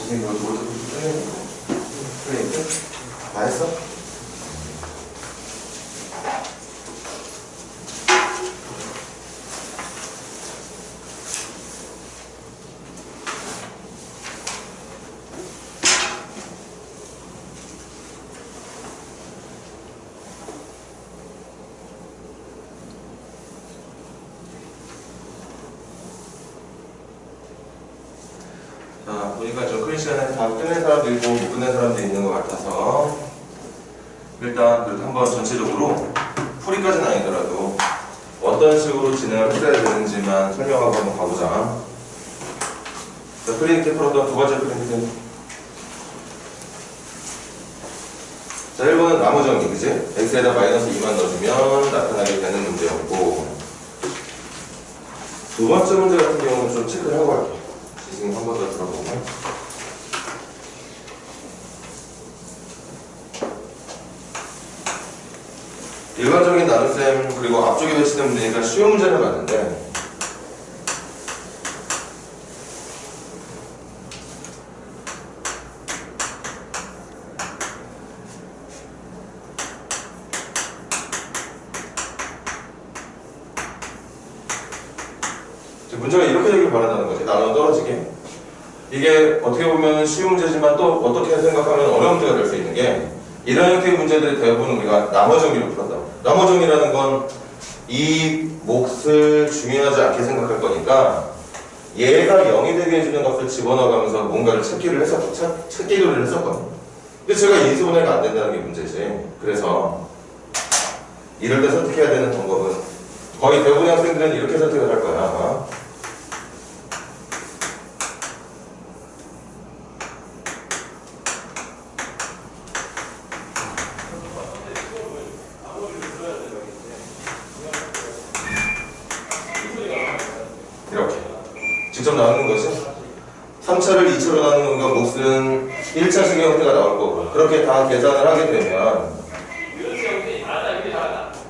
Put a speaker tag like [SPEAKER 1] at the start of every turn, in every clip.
[SPEAKER 1] 선생님 이거 모두 플레이트? 다 했어? 자, 보니까 좀 큰 시간에 다 끝낸 사람도 있고 못 끝낸 사람도 있는 것 같아서 일단 그래도 한번 전체적으로 풀이까지는 아니더라도 어떤 식으로 진행을 했어야 되는지만 설명하고 한번 가보자. 자, 프리딕트 풀었던 두 번째 프리딕트. 자, 1번은 나무 정리, 그치? x에다 마이너스 2만 넣어주면 나타나게 되는 문제였고, 두 번째 문제 같은 경우는 좀 체크를 하고 갈게요. 지금 한 번 더 들어보면. 일반적인 나눗셈 그리고 앞쪽에 배치된 문제니까 쉬운 문제는 맞는데 문제가 이렇게 되길 바란다는 거지. 나눠 떨어지게. 이게 어떻게 보면 쉬운 문제지만 또 어떻게 생각하면 어려운 문제가 될 수 있는 게 이런 형태의 문제들이 대부분 우리가 나머 정리로 풀었다. 나머 정리라는 건 이 몫을 중요하지 않게 생각할 거니까 얘가 0이 되게 해주는 값을 집어넣어가면서 뭔가를 찾기를 했었거든요. 근데 제가 인수분해가 안 된다는 게 문제지. 그래서 이럴 때 선택해야 되는 방법은 거의 대부분의 학생들은 이렇게 선택을 할 거야. 아마. 이렇게 직접 나누는 거지. 3차를 2차로 나누는 건가 몫은 1차식의 형태가 나올 거고 그렇게 다 계산을 하게 되면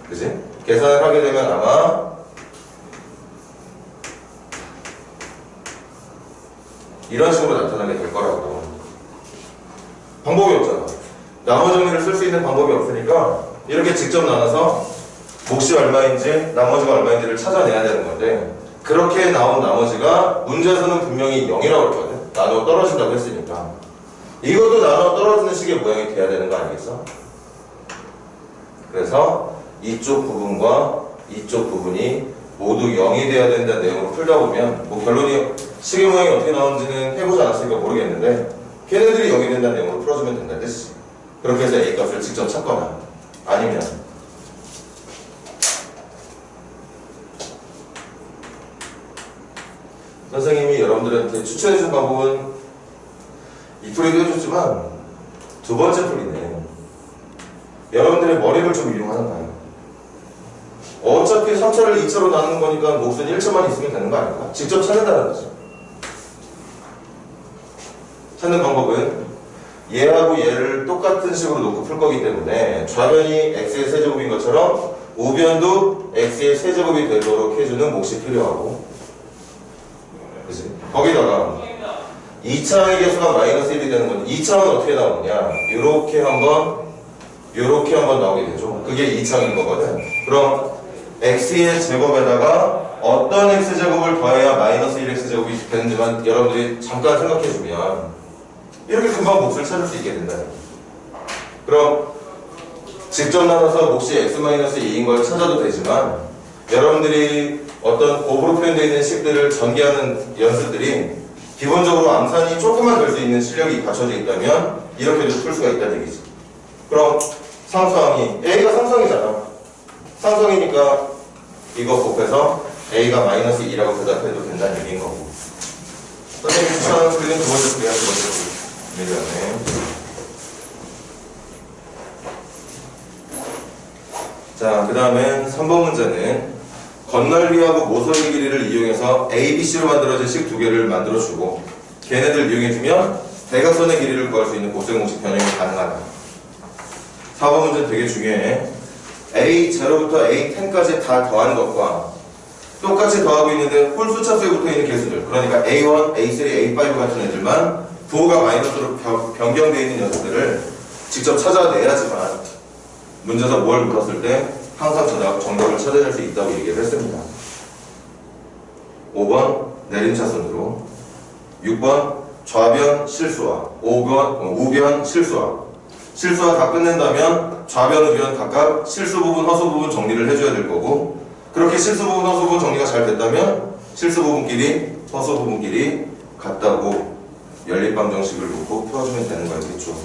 [SPEAKER 1] 그지? 계산을 하게 되면 아마 이런 식으로 나타나게 될 거라고. 방법이 없잖아. 나머 정리를 쓸 수 있는 방법이 없으니까 이렇게 직접 나눠서 몫이 얼마인지 나머지가 얼마인지를 찾아내야 되는 건데 그렇게 나온 나머지가 문제에서는 분명히 0이라고 했거든. 나눠 떨어진다고 했으니까 이것도 나눠 떨어지는 식의 모양이 돼야 되는 거 아니겠어? 그래서 이쪽 부분과 이쪽 부분이 모두 0이 돼야 된다는 내용으로 풀다 보면 뭐 결론이 식의 모양이 어떻게 나오는지는 해보지 않았으니까 모르겠는데 걔네들이 0이 된다는 내용으로 풀어주면 된다는 뜻이지. 그렇게 해서 A 값을 직접 찾거나 아니면 선생님이 여러분들한테 추천해준 방법은 이 풀이도 해줬지만 두 번째 풀이네. 여러분들의 머리를 좀 이용하는 거예요. 어차피 3차를 2차로 나누는 거니까 몫은 1차만 있으면 되는 거 아닐까? 직접 찾는다는 거죠. 찾는 방법은 얘하고 얘를 똑같은 식으로 놓고 풀 거기 때문에 좌변이 x의 세제곱인 것처럼 우변도 x의 세제곱이 되도록 해주는 몫이 필요하고 그치? 거기다가 2차의 개수가 마이너스 1이 되는 건 2차는 어떻게 나오느냐 요렇게 한번 나오게 되죠. 그게 2차인 거거든. 그럼 x의 제곱에다가 어떤 x제곱을 더해야 마이너스 1x제곱이 되는지만 여러분들이 잠깐 생각해주면 이렇게 금방 몫을 찾을 수 있게 된다. 그럼 직접 나눠서 몫이 x-2인 걸 찾아도 되지만 여러분들이 어떤 곱으로 표현되어 있는 식들을 전개하는 연습들이 기본적으로 암산이 조금만 될 수 있는 실력이 갖춰져 있다면 이렇게도 풀 수가 있다는 얘기지. 그럼 상수항이 A가 상수항이잖아. 상수항이니까 이거 곱해서 A가 마이너스 2라고 대답해도 된다는 얘기인 거고. 선생님이 추천하는 풀이는 두 번째 풀이야. 두 번째 풀이. 자, 그 다음엔 3번 문제는 건널비하고 모서리 길이를 이용해서 A, B, C로 만들어진 식 두 개를 만들어주고 걔네들 이용해주면 대각선의 길이를 구할 수 있는 곱셈 공식 변형이 가능하다. 4번 문제는 되게 중요해. A0부터 A10까지 다 더하는 것과 똑같이 더하고 있는데 홀수차수에 붙어있는 개수들, 그러니까 A1, A3, A5 같은 애들만 부호가 마이너스로 변경되어 있는 녀석들을 직접 찾아내야지만 문제에서 뭘 물었을 때 항상 정답을 찾아낼 수 있다고 얘기를 했습니다. 5번 내림차순으로, 6번 좌변 실수화, 5번 우변 실수화. 실수화 다 끝낸다면 좌변, 우변 각각 실수 부분, 허수 부분 정리를 해줘야 될 거고, 그렇게 실수 부분, 허수 부분 정리가 잘 됐다면 실수 부분끼리, 허수 부분끼리 같다고 연립방 정식을 놓고 풀어주면 되는 거겠죠.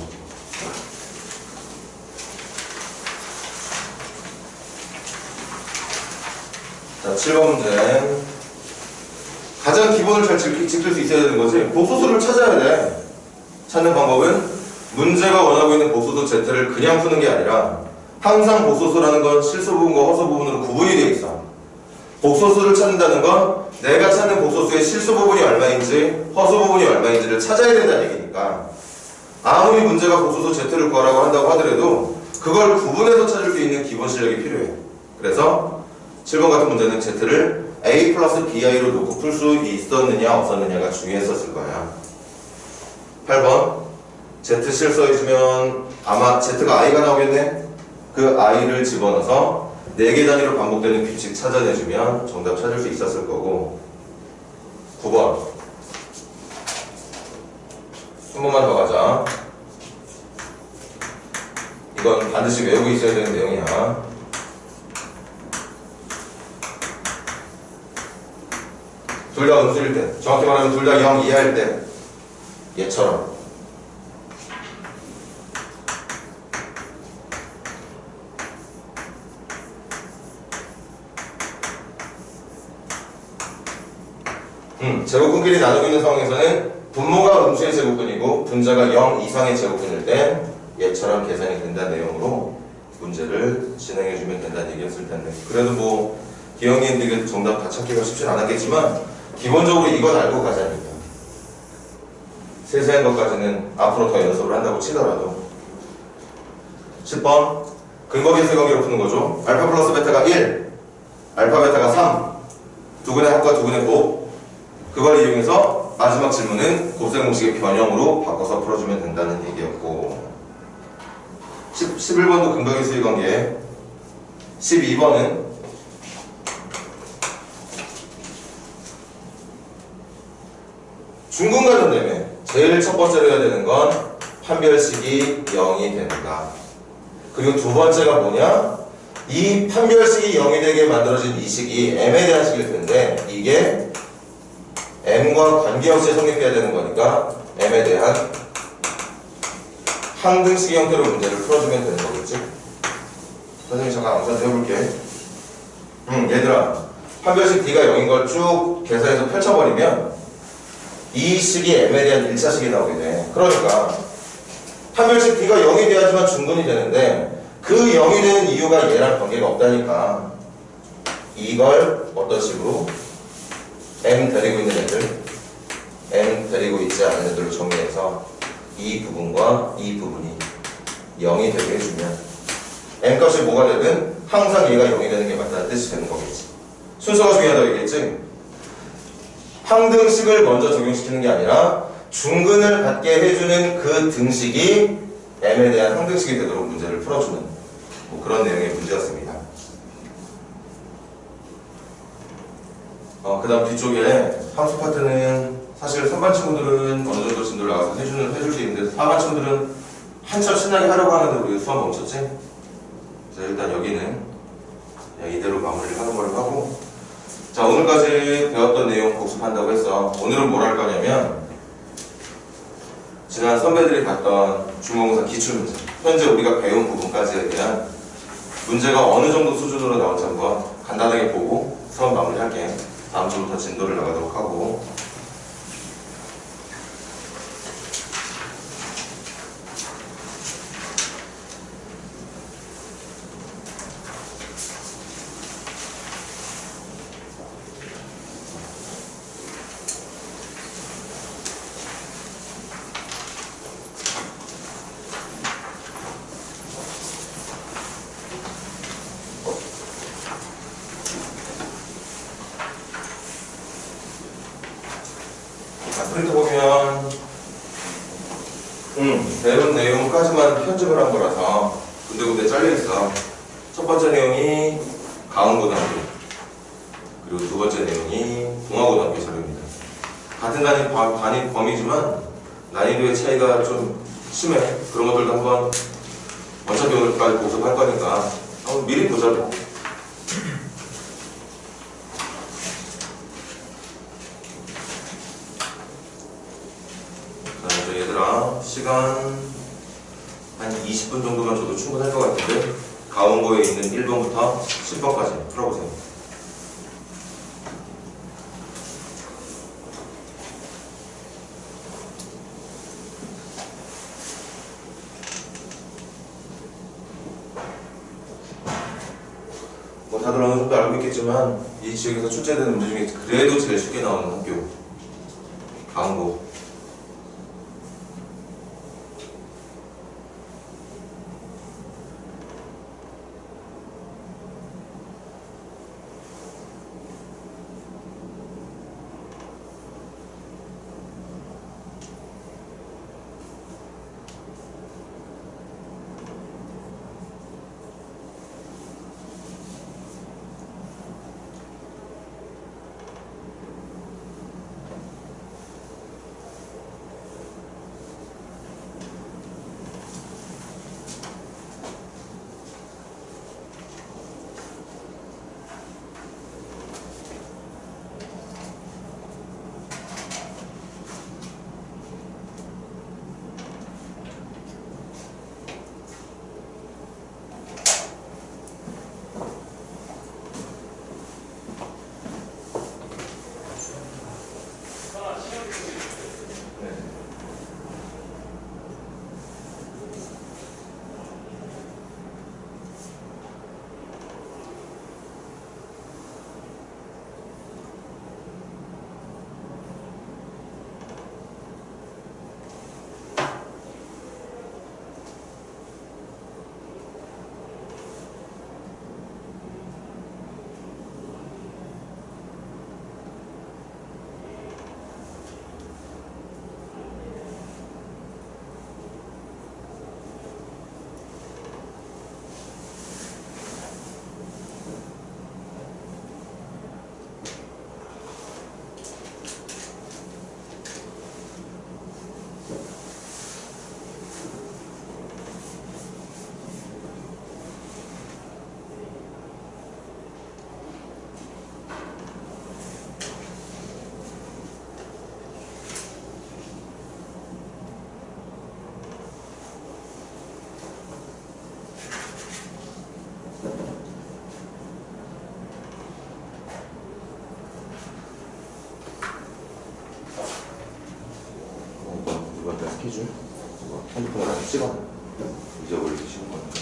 [SPEAKER 1] 자, 7번 문제. 가장 기본을 잘 지킬 수 있어야 되는 거지. 복소수를 찾아야 돼. 찾는 방법은 문제가 원하고 있는 복소수 Z를 그냥 푸는 게 아니라 항상 복소수라는 건 실수 부분과 허수 부분으로 구분이 되어 있어. 복소수를 찾는다는 건 내가 찾는 복소수의 실수 부분이 얼마인지 허수 부분이 얼마인지를 찾아야 된다는 얘기니까, 아무리 문제가 복소수 Z를 구하라고 한다고 하더라도 그걸 구분해서 찾을 수 있는 기본 실력이 필요해. 그래서 7번 같은 문제는 Z를 A 플러스 BI로 놓고 풀 수 있었느냐 없었느냐가 중요했었을 거야. 8번 Z 실수해주면 아마 Z가 I가 나오겠네? 그 I를 집어넣어서 4개 단위로 반복되는 규칙 찾아내주면 정답 찾을 수 있었을 거고. 9번 한 번만 더 가자. 이건 반드시 외우고 있어야 되는 내용이야. 둘 다 음수일 때, 정확히 말하면 둘 다 0 이하일 때, 얘처럼 제곱근끼리 나누고 있는 상황에서는 분모가 음수의 제곱근이고 분자가 0 이상의 제곱근일 때 얘처럼 계산이 된다는 내용으로 문제를 진행해주면 된다는 얘기였을 텐데, 그래도 뭐 기억니들에게 정답 다 찾기가 쉽진 않았겠지만 기본적으로 이건 알고 가자니까. 세세한 것까지는 앞으로 더 연습을 한다고 치더라도. 10번 근거 계수 관계로 푸는 거죠. 알파 플러스 베타가 1, 알파 베타가 3, 두근의 합과 두근의 곱. 그걸 이용해서 마지막 질문은 곱셈 공식의 변형으로 바꿔서 풀어주면 된다는 얘기였고, 11번도 근거 계수의 관계. 12번은 중근 관련되면 제일 첫 번째로 해야 되는 건 판별식이 0이 된다. 그리고 두 번째가 뭐냐? 이 판별식이 0이 되게 만들어진 이 식이 m에 대한 식일 텐데 이게 m과 관계없이 성립해야 되는 거니까 m에 대한 항등식 형태로 문제를 풀어주면 되는 거겠지? 선생님이 잠깐 암산을 해볼게. 얘들아, 판별식 d가 0인 걸 쭉 계산해서 펼쳐버리면 이 식이 m에 대한 1차식이 나오게 돼. 그러니까 판별식 d가 0이 돼야지만 중근이 되는데 그 0이 되는 이유가 얘랑 관계가 없다니까 이걸 어떤 식으로 m 데리고 있는 애들, m 데리고 있지 않은 애들로 정리해서 이 부분과 이 부분이 0이 되게 해주면 m 값이 뭐가 되든 항상 얘가 0이 되는 게 맞다는 뜻이 되는 거겠지. 순서가 중요하다고 얘기했지? 항등식을 먼저 적용시키는 게 아니라 중근을 갖게 해주는 그 등식이 m에 대한 항등식이 되도록 문제를 풀어주는 뭐 그런 내용의 문제였습니다. 그 다음 뒤쪽에 함수 파트는 사실 3반 친구들은 어느 정도 진도를 나가서 해줄 수 있는데 4반 친구들은 한참 신나게 하려고 하는데 우리가 수업 멈췄지? 그래서 일단 여기는 그냥 이대로 마무리를 하는 걸로 하고, 자, 오늘까지 배웠던 내용 복습한다고 했어. 오늘은 뭘 할 거냐면 지난 선배들이 봤던 중간고사 기출문제, 현재 우리가 배운 부분까지에 대한 문제가 어느 정도 수준으로 나올지 한번 간단하게 보고 수업 마무리할게. 다음 주부터 진도를 나가도록 하고, 프린트 보면 배운 내용까지만 편집을 한 거라서 군데군데 잘려있어. 첫 번째 내용이 강원고등학교, 그리고 두 번째 내용이 동아고등학교 자료입니다. 같은 단위 범위지만 난이도의 차이가 좀 심해. 그런 것들도 한번 어차피 오늘까지 복습할 거니까 한번 미리 보자고. 자, 얘들아, 시간 한 20분 정도만 줘도 충분할 것 같은데 가운고에 있는 1번부터 10번까지 풀어보세요. 뭐 다들 어느 정도 알고 있겠지만 이 지역에서 출제되는 문제 중에 그래도 제일 쉽게 나오는 학교 가운고. 스케줄 핸드폰을 아주 찍어 잊어버리기 쉬운 거니까.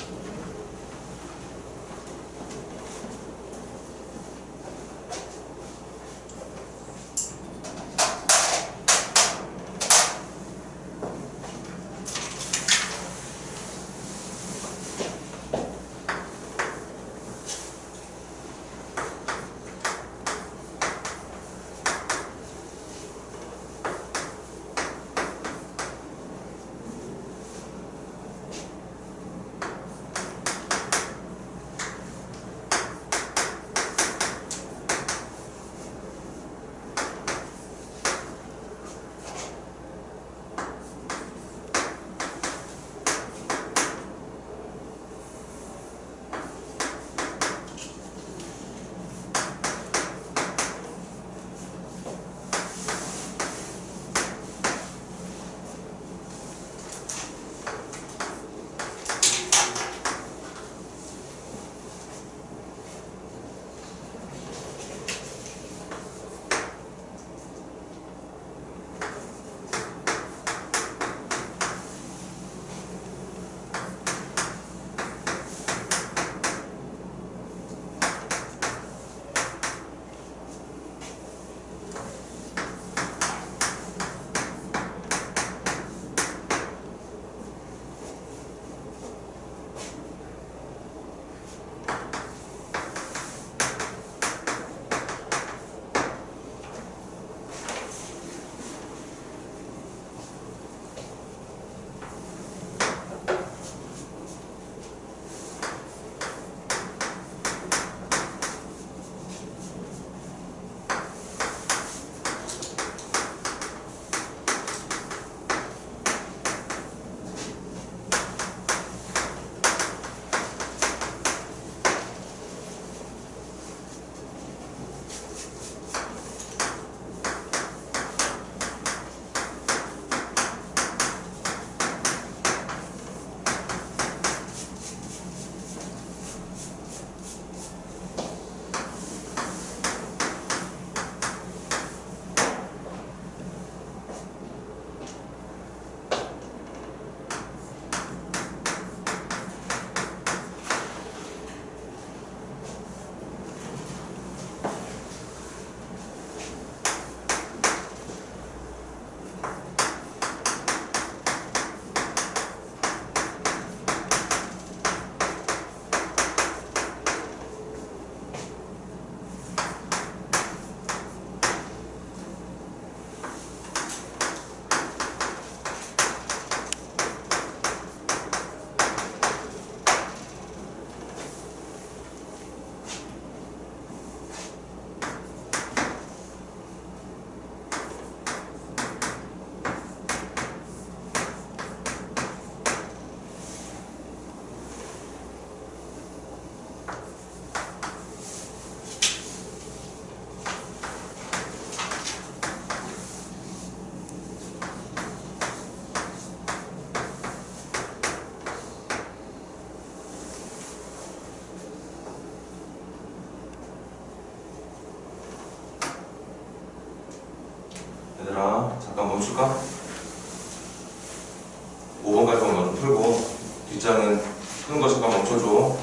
[SPEAKER 1] 풀까? 5번까지 먼저 풀고 뒷장은 푸는 거 잠깐 멈춰줘.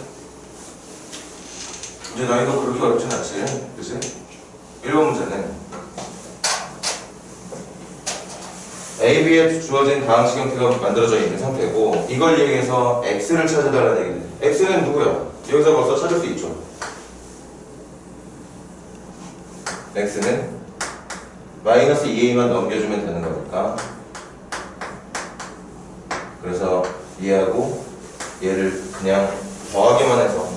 [SPEAKER 1] 이제 난이도 그렇게 어렵진 않지, 그치? 1번 문제는 A, B에 주어진 다항식 형태가 만들어져 있는 상태고 이걸 이용해서 X를 찾아달라는 얘기지. X는 누구야? 여기서 벌써 찾을 수 있죠. X는 마이너스 2a만 넘겨주면 되는 거니까 그래서 얘하고 얘를 그냥 더하기만 해서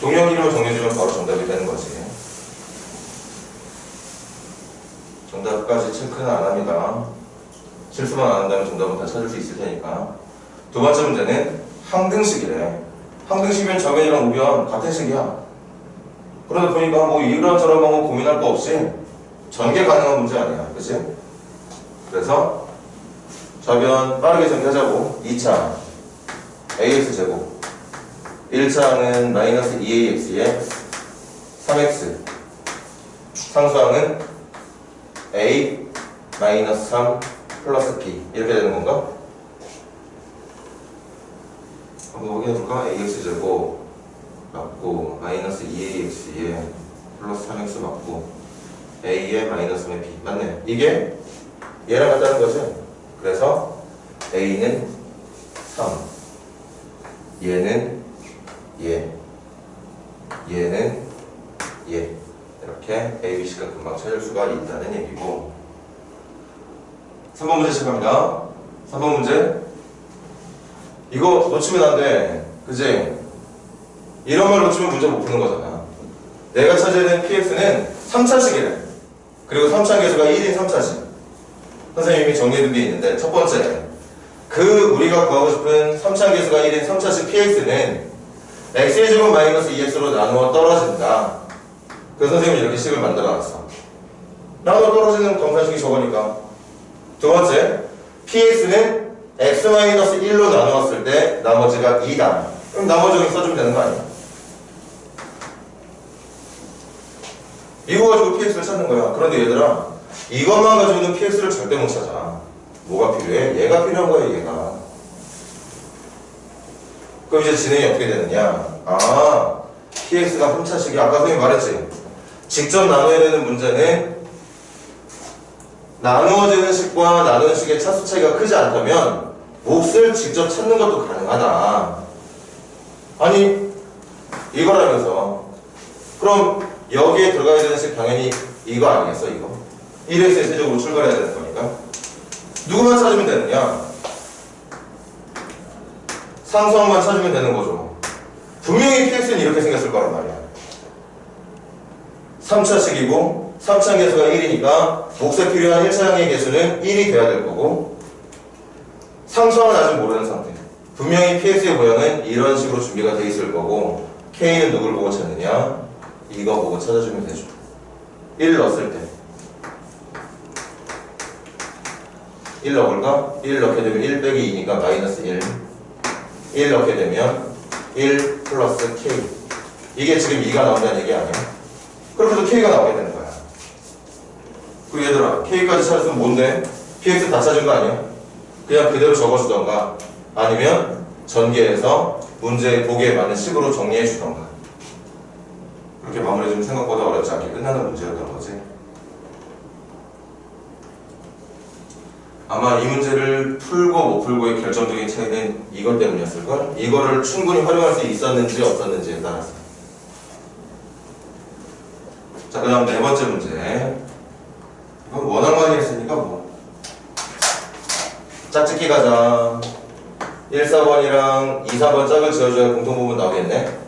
[SPEAKER 1] 동력 이름을 정해주면 바로 정답이 되는 거지. 정답까지 체크는 안 합니다. 실수만 안 한다면 정답은 다 찾을 수 있을 테니까. 두 번째 문제는 항등식이래. 항등식이면 좌변이랑 우변 같은 식이야. 그러다 보니까 뭐 이런저런 거 고민할 거 없이 전개 가능한 문제 아니야, 그치? 그래서 좌변 빠르게 전개하자고. 2차 ax제곱 1차항은 마이너스 2ax에 3x 상수항은 a 마이너스 3 플러스 b 이렇게 되는 건가? 한번 확인해볼까? ax제곱 맞고 마이너스 2ax에 플러스 3x 맞고 a에 마이너스 3의 b 맞네. 이게 얘랑 같다는 거지. 그래서 a는 3 얘는 얘는 얘 이렇게 a, b, c가 금방 찾을 수가 있다는 얘기고 3번 문제 시작합니다. 3번 문제 이거 놓치면 안 돼. 그치? 이런 말 놓치면 문제 못 푸는 거잖아. 내가 찾아야 되는 px는 3차식이래. 그리고 3차 계수가 1인 3차식. 선생님이 정리해둔 게 있는데 첫 번째 우리가 구하고 싶은 3차 계수가 1인 3차식 px는 x의 제곱 마이너스 2x로 나누어 떨어진다. 그래서 선생님이 이렇게 식을 만들어놨어. 나누어 떨어지는 검산식이 저거니까. 두 번째 px는 x 마이너스 1로 나누었을 때 나머지가 2다. 그럼 나머지 여기 써주면 되는 거 아니야? 이거 가지고 px를 찾는 거야. 그런데 얘들아 이것만 가지고는 px를 절대 못 찾아. 뭐가 필요해? 얘가 필요한 거야, 얘가. 그럼 이제 진행이 어떻게 되느냐? px가 3차식이 아까 선생님 말했지? 직접 나눠야 되는 문제는 나누어지는 식과 나누는 식의 차수 차이가 크지 않다면 몫을 직접 찾는 것도 가능하다. 아니 이거라면서 그럼 여기에 들어가야 되는 식 당연히 이거 아니겠어? 이거 1에서 세제곱으로 출발해야 되는 거니까 누구만 찾으면 되느냐? 상수항만 찾으면 되는 거죠. 분명히 px는 이렇게 생겼을 거란 말이야. 3차식이고 3차 계수가 1이니까 몫에 필요한 1차항의 계수는 1이 돼야 될 거고 상수항은 아직 모르는 상태. 분명히 px의 모양은 이런 식으로 준비가 돼 있을 거고 k는 누굴 보고 찾느냐? 이거 보고 찾아주면 되죠. 1 넣었을 때 1 넣을까? 1 넣게 되면 1 빼기 2니까 마이너스 1 넣게 되면 1 플러스 k 이게 지금 2가 나온다는 얘기 아니야? 그럼 해도 k가 나오게 되는 거야. 그리고 얘들아 k까지 찾았으면 뭔데? px 다 찾은 거 아니야? 그냥 그대로 적어주던가 아니면 전개해서 문제 보기에 맞는 식으로 정리해 주던가 그렇게 마무리해주면 생각보다 어렵지 않게 끝나는 문제였던 거지. 아마 이 문제를 풀고 못 풀고의 결정적인 차이는 이것 때문이었을걸? 이거를 충분히 활용할 수 있었는지 없었는지에 따라서. 자, 그 다음 네 번째 문제. 이건 워낙 많이 했으니까 뭐 짝짓기 가자. 1, 4번이랑 2, 4번 짝을 지어줘야 공통부분 나오겠네.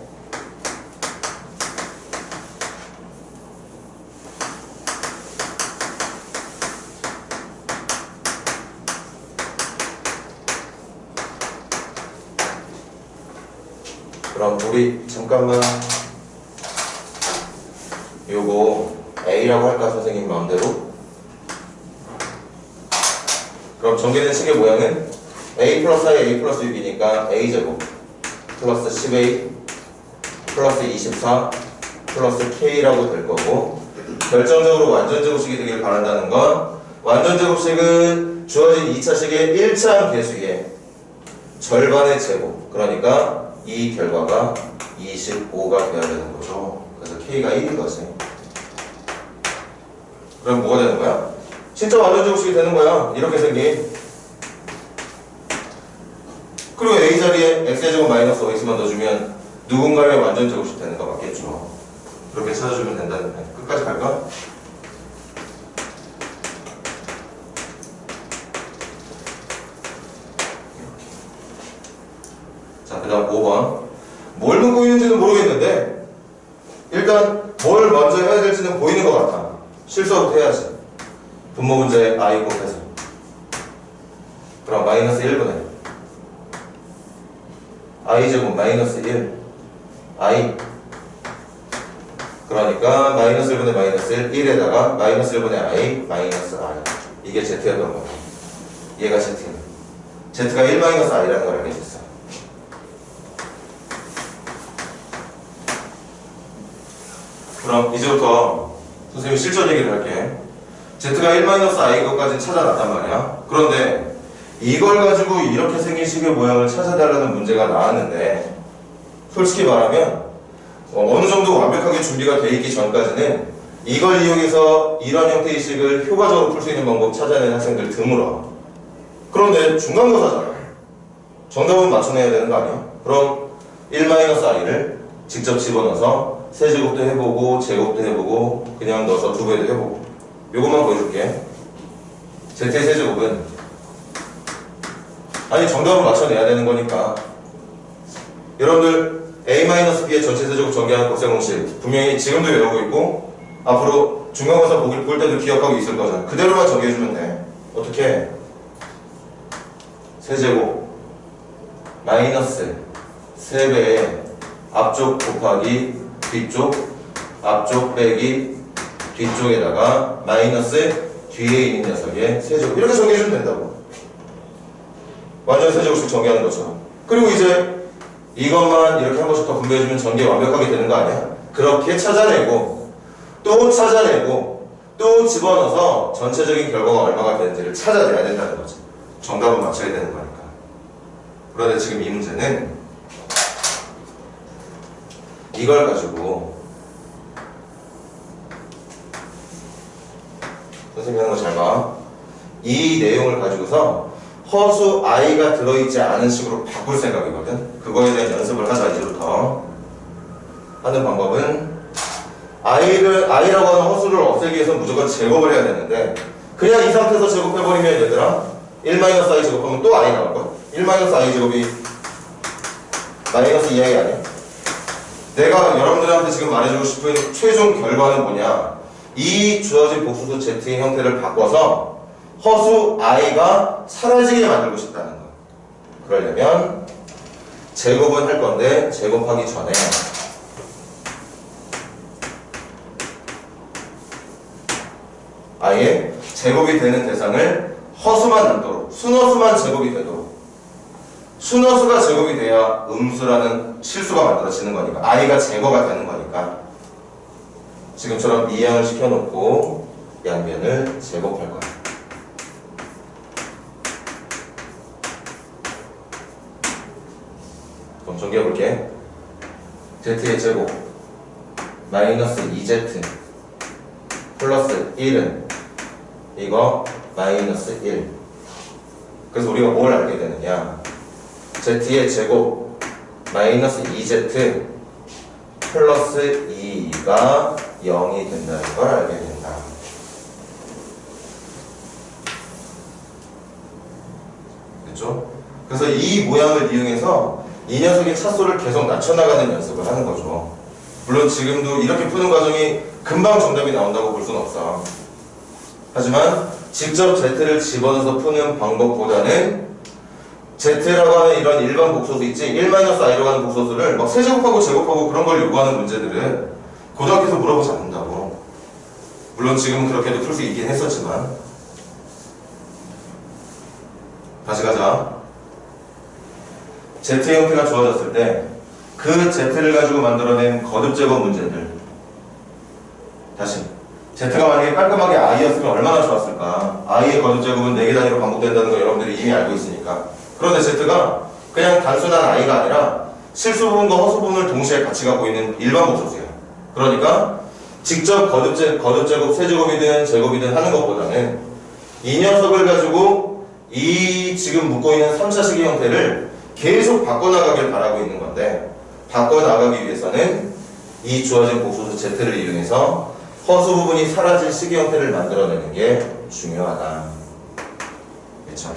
[SPEAKER 1] 그럼 우리 잠깐만 요거 A라고 할까 선생님 마음대로? 그럼 전개된 식의 모양은 A 플러스 I, A 플러스 6이니까 A제곱 플러스 10A 플러스 24 플러스 K라고 될 거고 결정적으로 완전제곱식이 되길 바란다는 건 완전제곱식은 주어진 2차식의 1차항 계수의 절반의 제곱, 그러니까 이 결과가 25가 돼야 되는 거죠. 그래서 K가 1인 거지. 그럼 뭐가 되는 거야? 진짜 완전 제곱식이 되는 거야. 이렇게 생긴. 그리고 A 자리에 X제곱 마이너스 OX만 넣어주면 누군가의 완전 제곱식 되는 거 맞겠죠. 그렇게 찾아주면 된다는 말. 끝까지 갈까? 자, 그 다음 5번. 뭘 묻고 있는지는 모르겠는데 일단 뭘 먼저 해야 될지는 보이는 것 같아. 실수부터 해야지. 분모 문제에 I 곱해서. 그럼 마이너스 1분의 i제곱 마이너스 1 i, 그러니까 마이너스 1분의 마이너스 1 1에다가 마이너스 1분의 i 마이너스 i. 이게 z였던 거야. 얘가 z야. z가 1 마이너스 i라는 걸 알게 됐어. 그럼 이제부터 선생님이 실전 얘기를 할게. z가 1 마이너스 i 것까지는 찾아놨단 말이야. 그런데 이걸 가지고 이렇게 생긴 식의 모양을 찾아달라는 문제가 나왔는데 솔직히 말하면 어느 정도 완벽하게 준비가 돼 있기 전까지는 이걸 이용해서 이런 형태의 식을 효과적으로 풀 수 있는 방법 찾아내는 학생들 드물어. 그런데 중간고사잖아. 정답은 맞춰내야 되는 거 아니야? 그럼 1-i를 직접 집어넣어서 세제곱도 해보고 제곱도 해보고 그냥 넣어서 두 배도 해보고 요것만 보여줄게. z의 세제곱은 아니 정답을 맞춰내야 되는 거니까 여러분들 a-b의 전체 세제곱 전개하는 곱셈 공식 분명히 지금도 외우고 있고 앞으로 중간고사 볼 때도 기억하고 있을 거잖아. 그대로만 전개해주면 돼. 어떻게? 세제곱 마이너스 3배의 앞쪽 곱하기 뒤쪽, 앞쪽 빼기 뒤쪽에다가 마이너스 뒤에 있는 녀석의 세제곱, 이렇게 정리해주면 된다고. 완전 세제곱식 정리하는 것처럼. 그리고 이제 이것만 이렇게 한 번씩 더 분배해주면 전개 완벽하게 되는 거 아니야? 그렇게 찾아내고 또 찾아내고 또 집어넣어서 전체적인 결과가 얼마가 되는지를 찾아내야 된다는 거지. 정답은 맞춰야 되는 거니까. 그런데 지금 이 문제는 이걸 가지고 선생님이 하는 거 잘 봐. 이 내용을 가지고서 허수 i가 들어있지 않은 식으로 바꿀 생각이거든. 그거에 대한 연습을 하자. 이제부터 하는 방법은 i라고 하는 허수를 없애기 위해서 무조건 제곱을 해야 되는데 그냥 이 상태에서 제곱해버리면 얘들아 1-i 제곱하면 또 i 나올걸? 1-i 제곱이 마이너스 2i 아니야? 내가 여러분들한테 지금 말해주고 싶은 최종 결과는 뭐냐? 이 주어진 복수수 z의 형태를 바꿔서 허수 i가 사라지게 만들고 싶다는 거야. 그러려면 제곱은 할 건데 제곱하기 전에 아예 제곱이 되는 대상을 허수만 남도록, 순허수만 제곱이 되도록. 순허수가 제곱이 돼야 음수라는 실수가 만들어지는 거니까, i가 제거가 되는 거니까 지금처럼 이항을 시켜놓고 양변을 제곱할 거야. 그럼 정리해볼게. z의 제곱 마이너스 2z 플러스 1은 이거 마이너스 1. 그래서 우리가 뭘 알게 되느냐? z의 제곱 마이너스 2z 플러스 2가 0이 된다는 걸 알게 된다. 됐죠? 그래서 이 모양을 이용해서 이 녀석의 차수를 계속 낮춰나가는 연습을 하는 거죠. 물론 지금도 이렇게 푸는 과정이 금방 정답이 나온다고 볼 수는 없어. 하지만 직접 z를 집어넣어서 푸는 방법보다는 z라고 하는 이런 일반 복소수 있지, 1-i라고 하는 복소수를 막 세제곱하고 제곱하고 그런 걸 요구하는 문제들은 고등학교에서 물어보지 않는다고. 물론 지금은 그렇게도 풀 수 있긴 했었지만. 다시 가자. Z 형태가 주어졌을 때 그 Z를 가지고 만들어낸 거듭 제곱 문제들. 다시 Z가 만약에 깔끔하게 I였으면 얼마나 좋았을까. i의 거듭제곱은 4개 단위로 반복된다는 거 여러분들이 이미 알고 있으니까. 그런데 z가 그냥 단순한 i가 아니라 실수 부분과 허수 부분을 동시에 같이 갖고 있는 일반 복소수야. 그러니까 직접 거듭제곱 세제곱이든 제곱이든 하는 것보다는 이 녀석을 가지고 이 지금 묶고 있는 3차식의 형태를 계속 바꿔나가길 바라고 있는 건데, 바꿔나가기 위해서는 이 주어진 복소수 z를 이용해서 허수 부분이 사라질 식의 형태를 만들어내는 게 중요하다. 그쵸?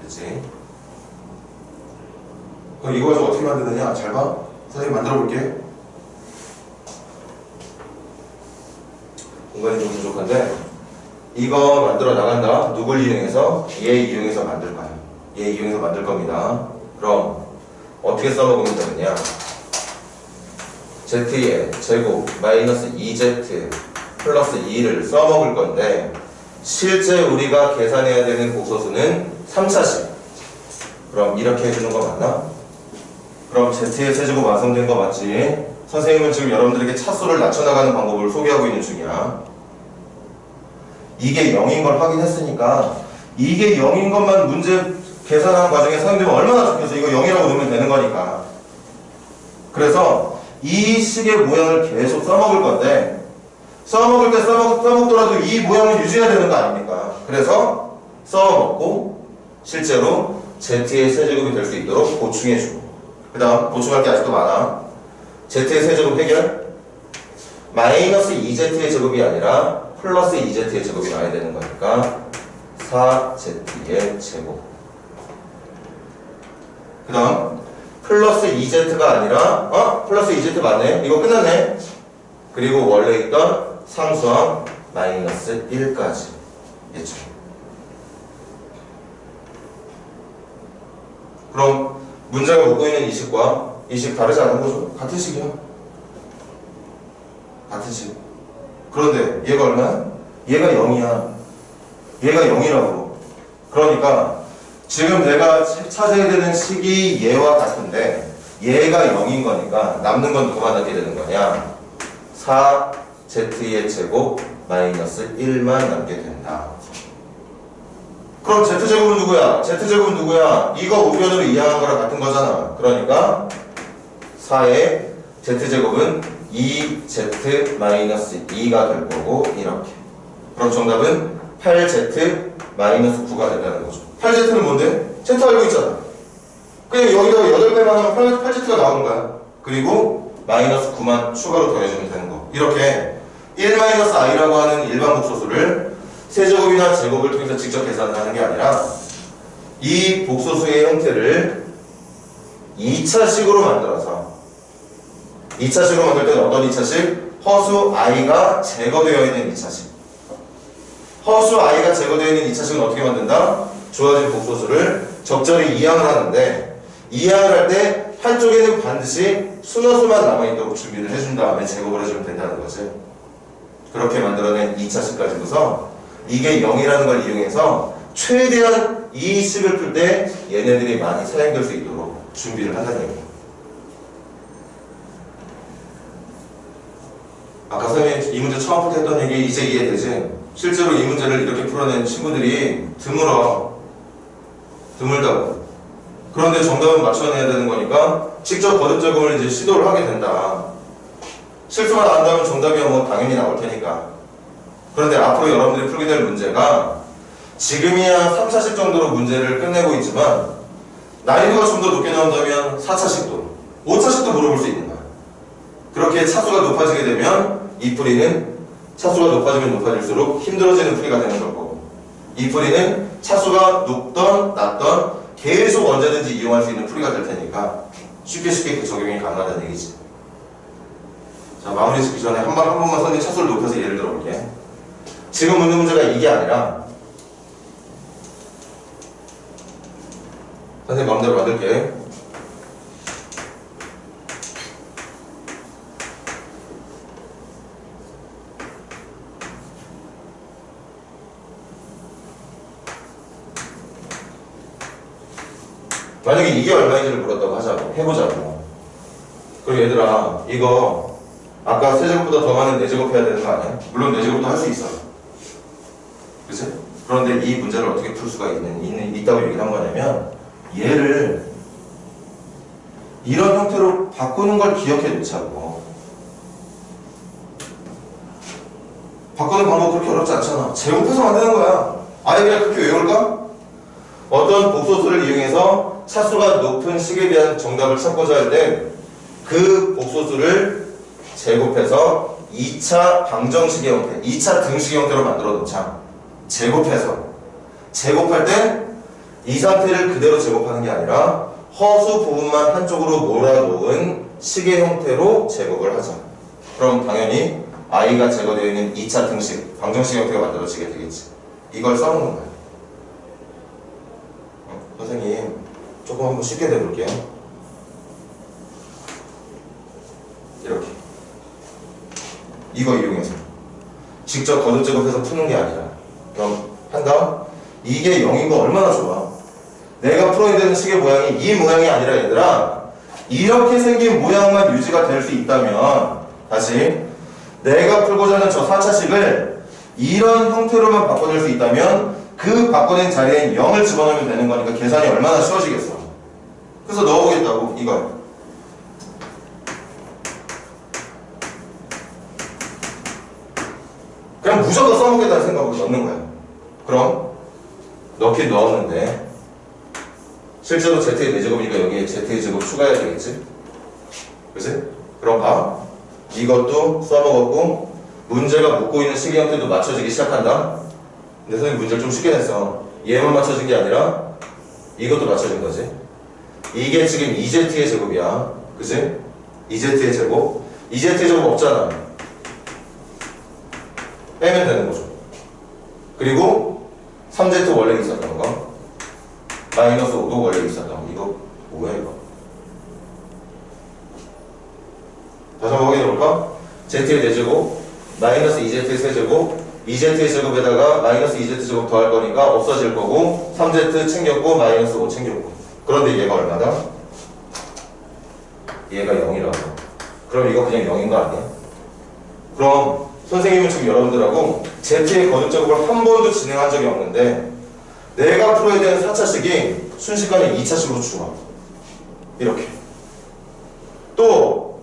[SPEAKER 1] 그치? 그럼 이거 가지고 어떻게 만드느냐? 잘 봐. 선생님 만들어 볼게. 공간이 좀 부족한데 이거 만들어 나간다. 누굴 이용해서? 얘 이용해서 만들 거야. 얘 이용해서 만들 겁니다. 그럼 어떻게 써먹으면 되느냐? z의 제곱 마이너스 2z 플러스 2를 써먹을 건데, 실제 우리가 계산해야 되는 복소수는 3차식. 그럼 이렇게 해주는 거 맞나? 그럼 z의 세제곱 완성된 거 맞지? 선생님은 지금 여러분들에게 차수를 낮춰나가는 방법을 소개하고 있는 중이야. 이게 0인 걸 확인했으니까 이게 0인 것만 문제 계산하는 과정에 사용되면 얼마나 좋겠어. 이거 0이라고 넣으면 되는 거니까. 그래서 이 식의 모양을 계속 써먹을 건데, 써먹을 때 써먹더라도 이 모양을 유지해야 되는 거 아닙니까? 그래서 써먹고 실제로 z의 세제곱이 될 수 있도록 보충해주고, 그 다음 보충할 게 아직도 많아. z의 세제곱 해결, 마이너스 2z의 제곱이 아니라 플러스 2z의 제곱이 나와야 되는 거니까 4z의 제곱. 그 다음 플러스 2z가 아니라 플러스 2z 맞네? 이거 끝났네? 그리고 원래 있던 상수항 마이너스 1까지. 있죠. 그럼 문제가 묻고 있는 이 식과 이 식 다르지 않은 거죠? 같은 식이야. 같은 식. 그런데 얘가 얼마야? 얘가 0이야. 얘가 0이라고. 그러니까 지금 내가 찾아야 되는 식이 얘와 같은데 얘가 0인 거니까 남는 건 누가 남게 되는 거냐? 4z의 제곱 마이너스 1만 남게 된다. 그럼 z제곱은 누구야? z제곱은 누구야? 이거 우변으로 이항한 거랑 같은 거잖아. 그러니까 4의 z제곱은 2z 마이너스 2가 될 거고 이렇게. 그럼 정답은 8z 마이너스 9가 된다는 거죠. 8z는 뭔데? z 알고 있잖아. 그냥 여기다가 8배만 하면 8z가 나오는 거야. 그리고 마이너스 9만 추가로 더해주면 되는 거. 이렇게 1-i라고 하는 일반 복소수를 세제곱이나 제곱을 통해서 직접 계산을 하는 게 아니라 이 복소수의 형태를 2차식으로 만들어서, 2차식으로 만들 때는 어떤 2차식? 허수 i가 제거되어 있는 2차식. 허수 i가 제거되어 있는 2차식은 어떻게 만든다? 주어진 복소수를 적절히 이항을 하는데, 이항을 할 때 한쪽에는 반드시 순허수만 남아있도록 준비를 해준 다음에 제곱을 해주면 된다는 거지. 그렇게 만들어낸 2차식 가지고서 이게 0이라는 걸 이용해서 최대한 이 식을 풀 때 얘네들이 많이 사용될 수 있도록 준비를 한다는 얘기예요. 아까 선생님이 이 문제 처음 풀 때 했던 얘기 이제 이해되지? 실제로 이 문제를 이렇게 풀어낸 친구들이 드물다고. 그런데 정답은 맞춰내야 되는 거니까 직접 거듭제곱을 이제 시도를 하게 된다. 실수만 안 한다면 정답이 뭐 당연히 나올 테니까. 그런데 앞으로 여러분들이 풀게 될 문제가 지금이야 3차식 정도로 문제를 끝내고 있지만 난이도가 좀 더 높게 나온다면 4차식도, 5차식도 물어볼 수 있는 거야. 그렇게 차수가 높아지게 되면 이 풀이는 차수가 높아지면 높아질수록 힘들어지는 풀이가 되는 거고, 이 풀이는 차수가 높던 낮던 계속 언제든지 이용할 수 있는 풀이가 될 테니까 쉽게 적용이 가능하다는 얘기지. 자, 마무리 짓기 전에 한 번만 선생님 차수를 높여서 예를 들어볼게. 지금 묻는 문제가 이게 아니라 선생님 마음대로 만들게. 만약에 이게 얼마인지를 물었다고 하자고, 해보자고. 그리고 얘들아, 이거 아까 세제곱보다 더 많은 4제곱 해야 되는 거 아니야? 물론 4제곱도 할 수 있어. 그치? 그런데 이 문제를 어떻게 풀 수가 있다고 얘기를 한 거냐면 얘를 이런 형태로 바꾸는 걸 기억해 놓자고. 바꾸는 방법 그렇게 어렵지 않잖아. 제곱해서 만드는 거야. 아예 그냥 그렇게 외울까? 어떤 복소수를 이용해서 차수가 높은 식에 대한 정답을 찾고자 할 때 그 복소수를 제곱해서 2차 방정식의 형태, 2차 등식의 형태로 만들어 놓자. 제곱해서. 제곱할 때 이 상태를 그대로 제곱하는 게 아니라 허수 부분만 한쪽으로 몰아놓은 식의 형태로 제곱을 하자. 그럼 당연히 i가 제거되어 있는 2차 등식, 방정식 형태가 만들어지게 되겠지. 이걸 써놓는 거야. 선생님, 조금 한번 쉽게 내볼게요. 이렇게. 이거 이용해서. 직접 거듭 제곱해서 푸는 게 아니라. 그럼 한다? 이게 0인 거 얼마나 좋아. 내가 풀어야 되는 식의 모양이 이 모양이 아니라 얘들아, 이렇게 생긴 모양만 유지가 될 수 있다면, 다시 내가 풀고자 하는 저 4차식을 이런 형태로만 바꿔낼 수 있다면 그 바꿔낸 자리에 0을 집어넣으면 되는 거니까 계산이 얼마나 쉬워지겠어. 그래서 넣어보겠다고. 이걸 그냥 무조건 써먹겠다는 생각으로 넣는 거야. 그럼 넣긴 넣었는데 실제로 z의 4제곱이니까 여기에 z의 제곱 추가해야 되겠지? 그치? 그럼 봐. 이것도 써먹었고 문제가 묻고 있는 식의 형태도 맞춰지기 시작한다. 근데 선생님 문제를 좀 쉽게 냈어. 얘만 맞춰진 게 아니라 이것도 맞춰진 거지. 이게 지금 2z의 제곱이야. 그치? 2z의 제곱. 2z의 제곱 없잖아. 빼면 되는 거죠. 그리고 3z 원래 있었던 거 마이너스 5도 원래 있었던 거. 이거 뭐야 이거? 다시 한번 확인해볼까? z의 4제곱 마이너스 2z의 세제곱 2z의 제곱에다가 마이너스 2z 제곱 더할 거니까 없어질 거고 3z 챙겼고 마이너스 5 챙겼고. 그런데 얘가 얼마다? 얘가 0이라고. 그럼 이거 그냥 0인 거 아니야? 그럼 선생님은 지금 여러분들하고 z의 거듭 제곱을 한 번도 진행한 적이 없는데 내가 풀어야 되는 4차식이 순식간에 2차식으로 줄어. 이렇게. 또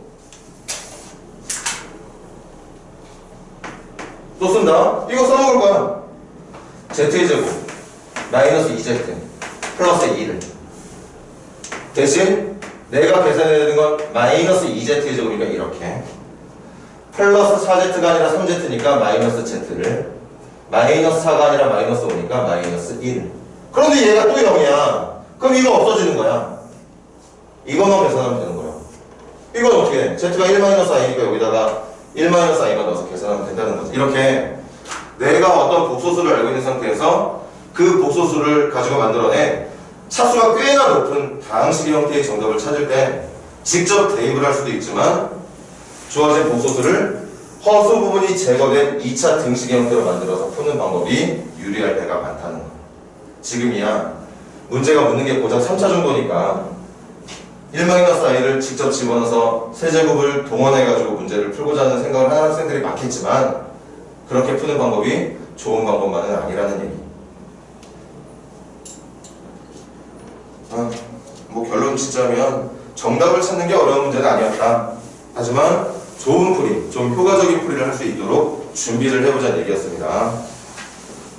[SPEAKER 1] 쓴다. 이거 써먹을 거야. z의 제곱 마이너스 2z 플러스 1을 대신 내가 계산해야 되는 건 마이너스 2z의 제곱이니까 이렇게 플러스 4z가 아니라 3z니까 마이너스 z를 마이너스 4가 아니라 마이너스 5니까 마이너스 1. 그런데 얘가 또 0이야. 그럼 이거 없어지는 거야. 이거만 계산하면 되는 거야. 이건 어떻게 돼? z가 1-i니까 여기다가 1-i만 넣어서 계산하면 된다는 거지. 이렇게 내가 어떤 복소수를 알고 있는 상태에서 그 복소수를 가지고 만들어낸 차수가 꽤나 높은 다항식의 형태의 정답을 찾을 때 직접 대입을 할 수도 있지만 주어진 복소수를 허수 부분이 제거된 2차 등식의 형태로 만들어서 푸는 방법이 유리할 때가 많다는 거. 지금이야 문제가 묻는 게 고작 3차 정도니까 1-i를 직접 집어넣어서 세제곱을 동원해가지고 문제를 풀고자 하는 생각을 하는 학생들이 많겠지만 그렇게 푸는 방법이 좋은 방법만은 아니라는 얘기. 뭐 결론 짓자면 정답을 찾는 게 어려운 문제는 아니었다. 하지만 좋은 풀이, 좀 효과적인 풀이를 할 수 있도록 준비를 해보자는 얘기였습니다.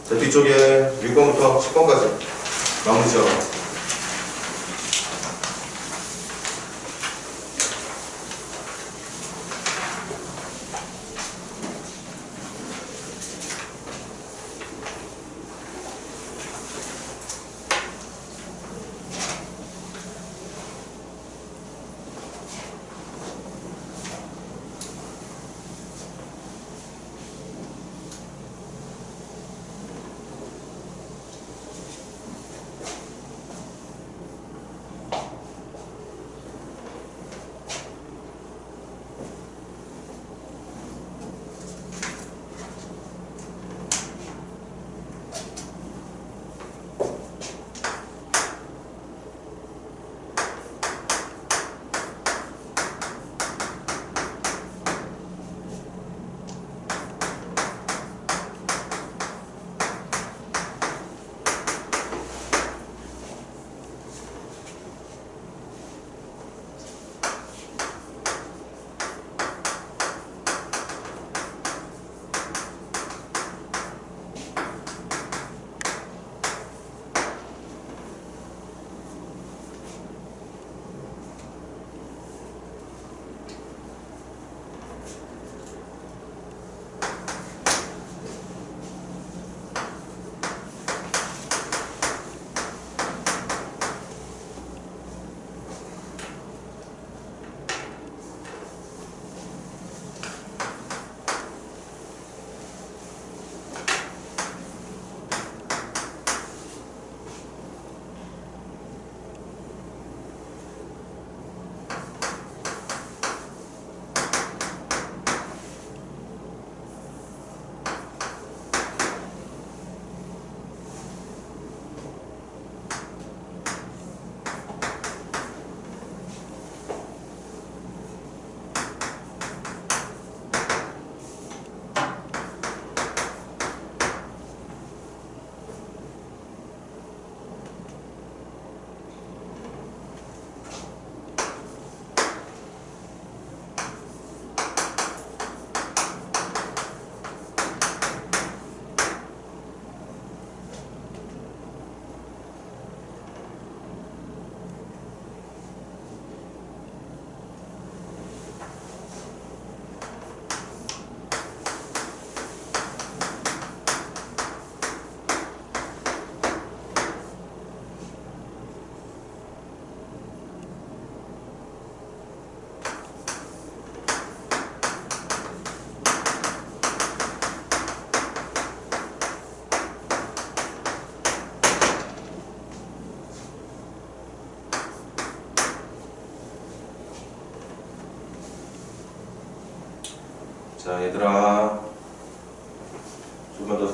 [SPEAKER 1] 자, 뒤쪽에 6번부터 10번까지 마무리 지어봐.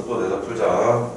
[SPEAKER 1] 또 내다 풀자.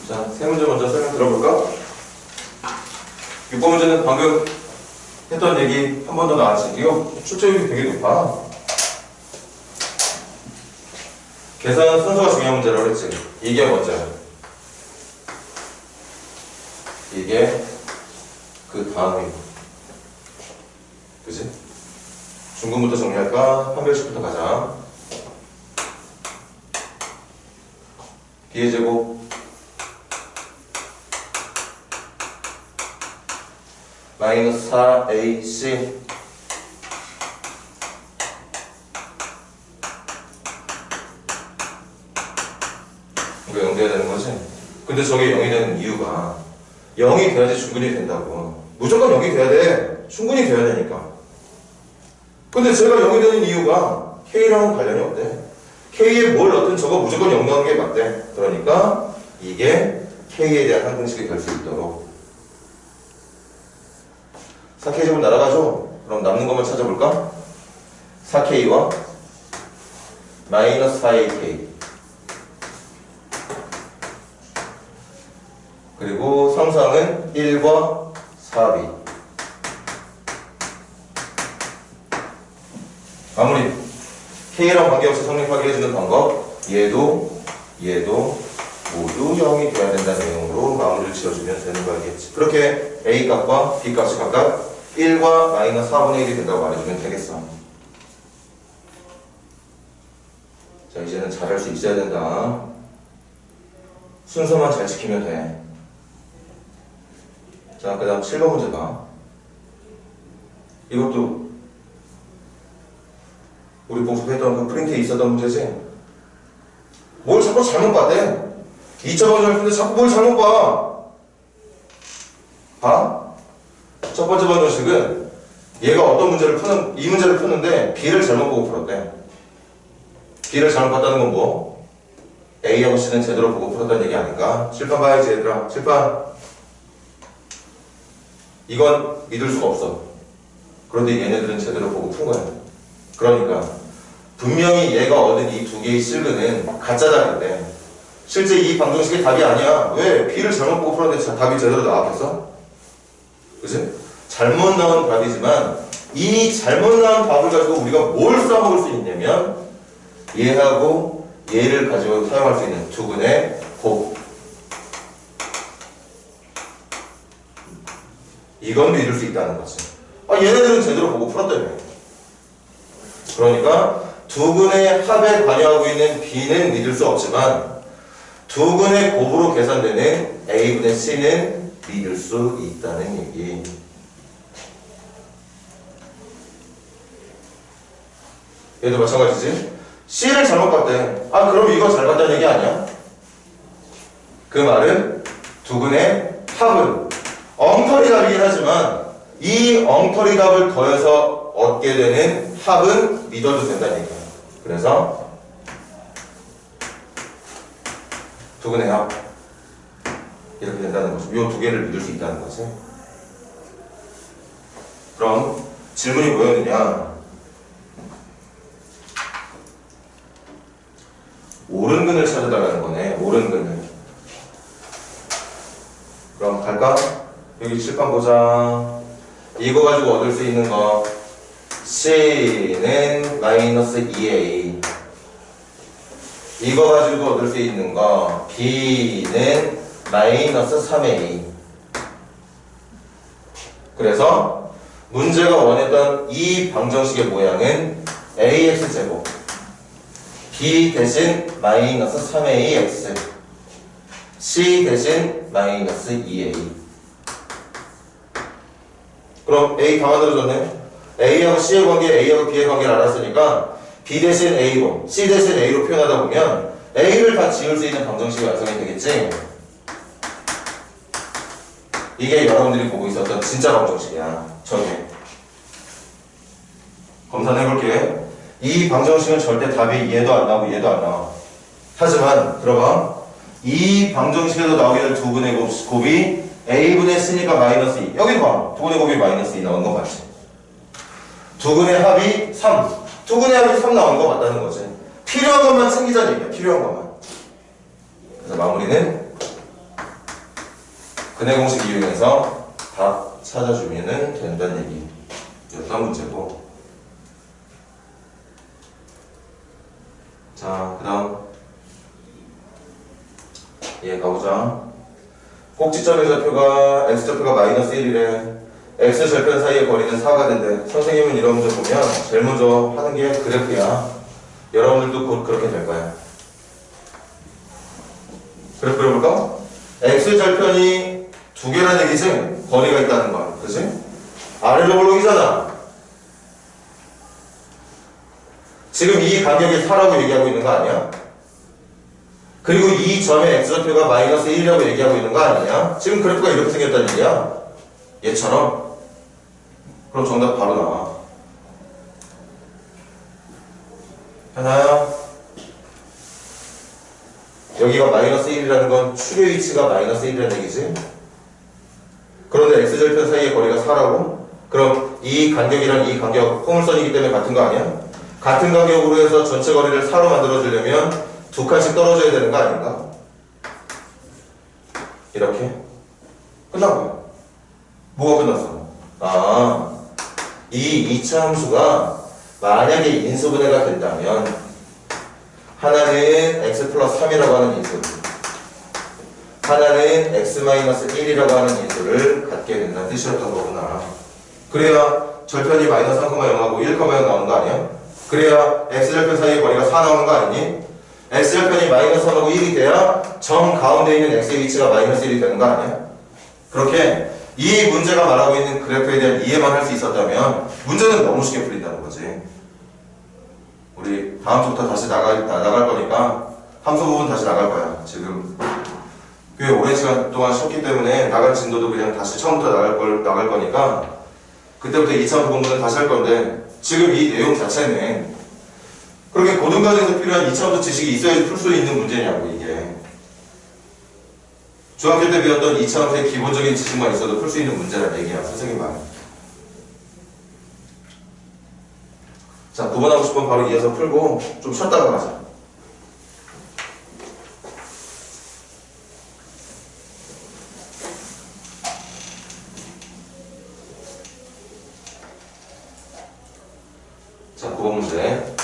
[SPEAKER 1] 자, 세 문제 먼저 설명 들어볼까? 6번 문제는 방금 했던 얘기 한 번 더 나왔지. 이거 출제율이 되게 높아. 계산 순서가 중요한 문제라고 했지. 이게 먼저야. 이게 그 다음이고. 그치? 중근부터 정리할까? 판별식부터 가자. B의 제곱 마이너스 4AC 이거 0 돼야 되는 거지? 근데 저게 0이 되는 이유가 0이 돼야지 중근이 된다고. 무조건 0이 돼야 돼. 충분히 돼야 되니까. 근데 제가 0이 되는 이유가 K랑은 관련이 없대. K에 뭘 넣든 저거 무조건 0 넣는 게 맞대. 그러니까 이게 K에 대한 항등식이 될 수 있도록 4K제곱 날아가죠? 그럼 남는 것만 찾아볼까? 4K와 마이너스 4AK 그리고 상수항은 1과 4B 마무리. K랑 관계없이 성립하게 해주는 방법 얘도 모두 0이 돼야 된다는 내용으로 마무리를 지어주면 되는 거 알겠지? 그렇게 A 값과 B 값이 각각 1과 마이너스 4분의 1이 된다고 말해주면 되겠어. 자, 이제는 잘할 수 있어야 된다. 순서만 잘 지키면 돼. 자, 그 다음 7번 문제 봐. 이것도 우리 복습했던 그 프린트에 있었던 문제지? 뭘 자꾸 잘못 봤대? 2차 방정을 푸는데 자꾸 뭘 잘못 봐? 봐? 첫 번째 방정식은 얘가 어떤 문제를 푸는, 이 문제를 푸는데 B를 잘못 보고 풀었대. B를 잘못 봤다는 건 뭐? A하고 C는 제대로 보고 풀었다는 얘기 아닌가? 칠판 봐야지 얘들아. 칠판. 이건 믿을 수가 없어. 그런데 얘네들은 제대로 보고 푼 거야. 그러니까 분명히 얘가 얻은 이 두 개의 실근은 가짜답인데 실제 이 방정식의 답이 아니야. 왜? B를 잘못 보고 풀었는데 답이 제대로 나왔겠어? 그치? 잘못 나온 답이지만 이 잘못 나온 답을 가지고 우리가 뭘 써먹을 수 있냐면 얘하고 얘를 가지고 사용할 수 있는 두근의 곱. 이건 믿을 수 있다는 거지. 아, 얘네들은 제대로 보고 풀었다며. 그러니까 두근의 합에 관여하고 있는 B는 믿을 수 없지만 두근의 곱으로 계산되는 A분의 C는 믿을 수 있다는 얘기. 얘도 마찬가지지. C를 잘못 봤대. 아, 그럼 이거 잘 봤다는 얘기 아니야? 그 말은 두근의 합은 엉터리 답이긴 하지만 이 엉터리 답을 더해서 얻게 되는 합은 믿어도 된다는 얘기야. 그래서 두근의 합 이렇게 된다는 거죠. 이 두 개를 믿을 수 있다는 거지. 그럼 질문이 뭐였느냐? 옳은 근을 찾아달라는 거네. 옳은 근을. 그럼 갈까? 여기 칠판 보자. 이거 가지고 얻을 수 있는 거 C는 마이너스 2A. 이거 가지고 얻을 수 있는 거 B는 마이너스 3A. 그래서 문제가 원했던 이 방정식의 모양은 AX제곱 B 대신 마이너스 3AX C 대신 마이너스 2A. 그럼 A 다 만들어졌네. A하고 C의 관계, A하고 B의 관계를 알았으니까 B 대신 A로, C 대신 A로 표현하다 보면 A를 다 지울 수 있는 방정식이 완성이 되겠지? 이게 여러분들이 보고 있었던 진짜 방정식이야. 저게. 검사해볼게. 이 방정식은 절대 답이 얘도 안 나오고 얘도 안 나와. 하지만 들어봐. 이 방정식에서 나오게 될 두 분의 곱이 A분의 C니까 마이너스 2. 여기 봐. 두 분의 곱이 마이너스 2 나온 거 맞지? 두 분의 합이 3. 두 분의 합이 3 나온 거 맞다는 거지. 필요한 것만 챙기자는 얘기야. 필요한 것만. 그래서 마무리는 근해 공식 이용해서 답 찾아주면 된다는 얘기였던 문제고. 자, 그 다음 얘 가보자. 꼭지점의 좌표가 x좌표가 마이너스 1이래. x절편 사이의 거리는 4가 된대. 선생님은 이런 문제 보면 제일 먼저 하는 게 그래프야. 여러분들도 곧 그렇게 될 거야. 그래프 그려볼까? x절편이 두 개란 얘기지? 거리가 있다는 거야. 그치? 아래로 블록이잖아. 지금 이 간격이 4라고 얘기하고 있는 거 아니야? 그리고 이 점의 x좌표가 마이너스 1이라고 얘기하고 있는 거 아니냐? 지금 그래프가 이렇게 생겼다는 얘기야. 얘처럼. 그럼 정답 바로 나와. 하나야. 여기가 마이너스 1이라는 건 출의 위치가 마이너스 1이라는 얘기지? 그런데 x절편 사이의 거리가 4라고? 그럼 이 간격이랑 이 간격 포물선이기 때문에 같은 거 아니야? 같은 간격으로 해서 전체 거리를 4로 만들어주려면 두 칸씩 떨어져야 되는 거 아닌가? 이렇게 끝난 거야. 뭐가 끝났어? 아, 이 2차 함수가 만약에 인수분해가 된다면 하나는 x 플러스 3이라고 하는 인수, 하나는 x-1이라고 하는 인수를 갖게 된다는 뜻이었던 거구나. 그래야 절편이 마이너스 3,0하고 1,0 나오는 거 아니야? 그래야 x절편 사이의 거리가 4 나오는 거 아니니? x절편이 마이너스 3하고 1이 돼야 점 가운데 있는 x의 위치가 마이너스 1이 되는 거 아니야? 그렇게 이 문제가 말하고 있는 그래프에 대한 이해만 할 수 있었다면 문제는 너무 쉽게 풀린다는 거지. 우리 다음 주부터 다시 나갈 거니까 함수 부분 다시 나갈 거야. 지금 꽤 오랜 시간 동안 쉬었기 때문에 나갈 진도도 그냥 다시 처음부터 나갈 거니까 그때부터 2차 부분은 다시 할 건데 지금 이 내용 자체는 그렇게 고등과정에서 필요한 2차부터 지식이 있어야지 풀 수 있는 문제냐고. 이게 중학교 때 배웠던 2차부터의 기본적인 지식만 있어도 풀 수 있는 문제라는 얘기야. 선생님 말. 자, 9번 하고 10번 바로 이어서 풀고 좀 쉬었다가 가자. 자, 9번 문제.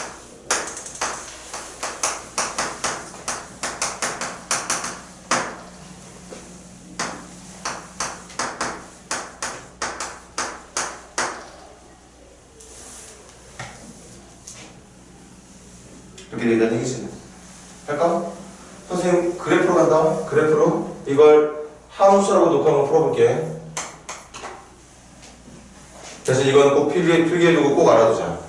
[SPEAKER 1] 이렇게 되겠다는 얘기지. 할까? 선생님 그래프로 간다. 그래프로 이걸 함수라고 놓고 한번 풀어볼게. 그래서 이건 꼭 필기해 두고 꼭 알아두자.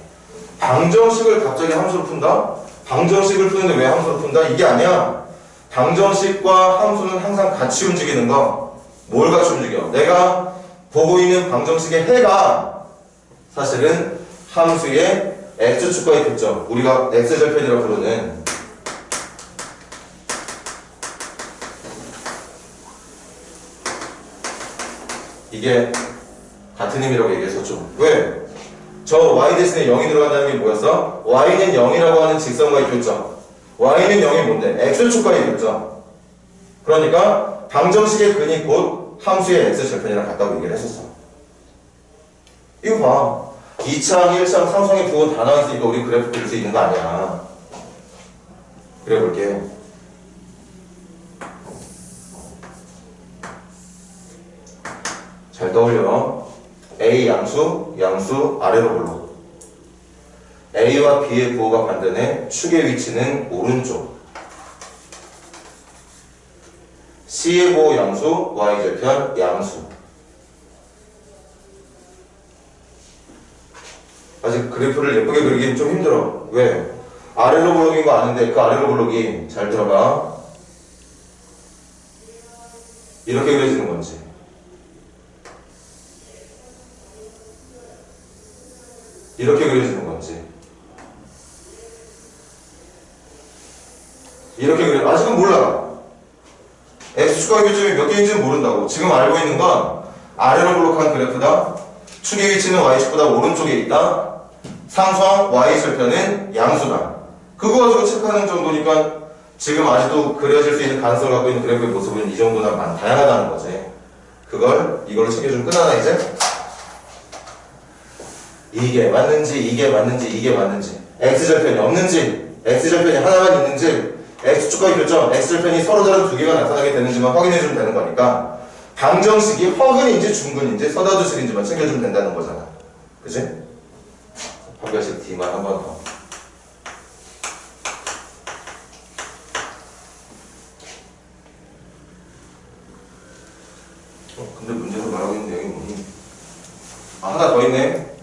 [SPEAKER 1] 방정식을 갑자기 함수로 푼다? 방정식을 푸는데 왜 함수로 푼다? 이게 아니야. 방정식과 함수는 항상 같이 움직이는 거. 뭘 같이 움직여? 내가 보고 있는 방정식의 해가 사실은 함수의 x축과의 교점, 우리가 x절편이라고 부르는 이게 같은 의미라고 얘기했었죠. 왜? 저 y 대신에 0이 들어간다는 게 뭐였어? y는 0이라고 하는 직선과의 교점, y는 0이 뭔데? x축과의 교점. 그러니까 방정식의 근이 곧 함수의 x절편이랑 같다고 얘기를 했었어. 이거 봐. 2창, 1창, 상상의 부분 다 나와있으니까 우리 그래프 그릴 수 있는 거 아니야. 그려볼게. 잘 떠올려. A 양수, 양수 아래로 볼로. A와 B의 부호가 반대네. 축의 위치는 오른쪽. C의 부호 양수, Y절편 양수. 아직 그래프를 예쁘게 그리기는 좀 힘들어. 왜? 아래로 볼록인 거 아는데 그 아래로 볼록이 잘 들어가. 이렇게 그려지는 건지. 이렇게 그려지는 건지. 이렇게 그려. 아직은 몰라. X축과 교점이 몇 개인지는 모른다고. 지금 알고 있는 건 아래로 볼록한 그래프다. 축의 위치는 Y축보다 오른쪽에 있다. 상수항 Y절편은 양수다. 그거 가지고 체크하는 정도니까 지금 아직도 그려질 수 있는 가능성을 갖고 있는 그래프의 모습은 이 정도나 다양하다는 거지. 그걸 이걸로 챙겨주면 끝나나 이제? 이게 맞는지 이게 맞는지 이게 맞는지 X절편이 없는지 X절편이 하나만 있는지 X축과의 교점 X절편이 서로 다른 두 개가 나타나게 되는지만 확인해주면 되는 거니까 방정식이 허근인지 중근인지 서다두식인지만 챙겨주면 된다는 거잖아. 그치? 방정식 D만 한 번 더. 근데 문제에서 말하고 있는 내용이 뭐니? 아, 하나 더 있네.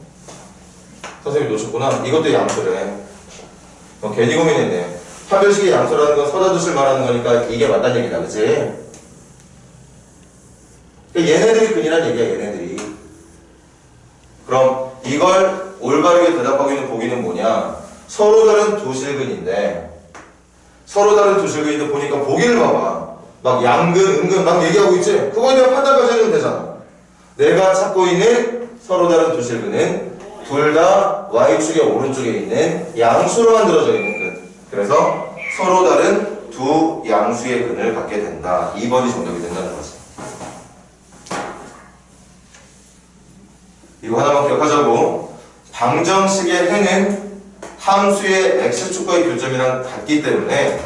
[SPEAKER 1] 선생님이 놓쳤구나. 이것도 양수래. 괜히 고민했네. 판별식의 양수라는 건 서다두실 말하는 거니까 이게 맞다는 얘기다. 그치? 얘네들이 근이란 얘기야. 얘네들이. 그럼 이걸 올바르게 대답하고 있는 보기는 뭐냐? 서로 다른 도실근인데 서로 다른 도실근인데 보니까 보기를 봐봐. 막 양근, 음근 막 얘기하고 있지? 그거에 대한 판단까지 해주면 되잖아. 내가 찾고 있는 서로 다른 도실근은 둘 다 Y축의 오른쪽에 있는 양수로 만들어져 있는 근. 그래서 서로 다른 두 양수의 근을 갖게 된다. 2번이 정답이 된다는 거지. 이거 하나만 기억하자고. 방정식의 해는 함수의 X축과의 교점이랑 같기 때문에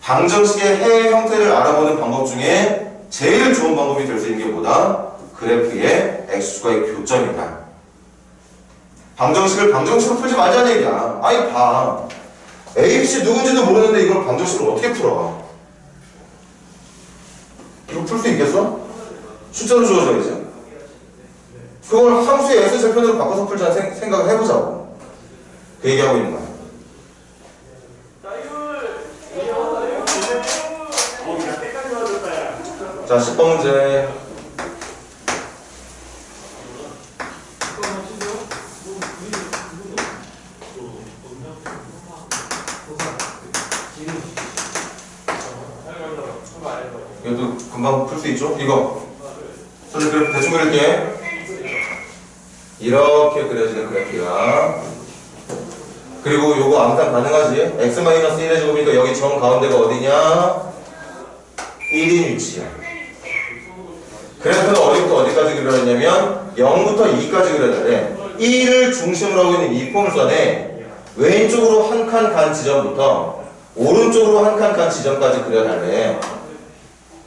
[SPEAKER 1] 방정식의 해의 형태를 알아보는 방법 중에 제일 좋은 방법이 될 수 있는 게 뭐다? 그래프의 X축과의 교점이다. 방정식을 방정식으로 풀지 말자는 얘기야. 아니 봐. A, B, C 누군지도 모르는데 이걸 방정식으로 어떻게 풀어? 이거 풀 수 있겠어? 숫자로 주어져야지. 그걸 함수의 X절편으로 바꿔서 풀자는 생각을 해보자고. 그 얘기하고 있는 거야. 자, 10번 문제. 이것도 금방 풀 수 있죠? 이거. 선생님 그래프 대충 그릴게. 이렇게 그려지는 그래프야. 그리고 요거 암산 가능하지? x-1의 제곱이니까 여기 정 가운데가 어디냐? 1인 위치야. 그래프는 어디부터 어디까지 그려야 했냐면 0부터 2까지 그려야 돼. 1을 중심으로 하고 있는 이 포물선에 왼쪽으로 한 칸 간 지점부터 오른쪽으로 한 칸 간 지점까지 그려야 돼.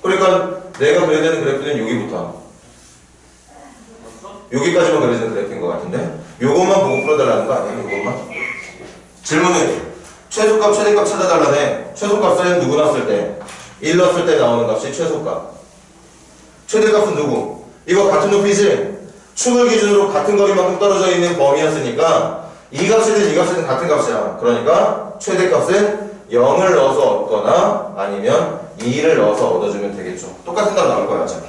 [SPEAKER 1] 그러니까 내가 그려야 되는 그래프는 여기부터 여기까지만 그려지는 그래프인 것 같은데 요것만 보고 풀어달라는 거 아니야? 요것만? 질문은 최소값 최대값 찾아달라네. 최소값은 누구 넣었을 때? 1 넣었을 때 나오는 값이 최소값. 최대값은 누구? 이거 같은 높이지? 축을 기준으로 같은 거리만큼 떨어져 있는 범위였으니까 이 값이든 이 값이든 같은 값이야. 그러니까 최대값은 0을 넣어서 얻거나 아니면 2를 넣어서 얻어주면 되겠죠. 똑같은 답 나올 거야 어차피.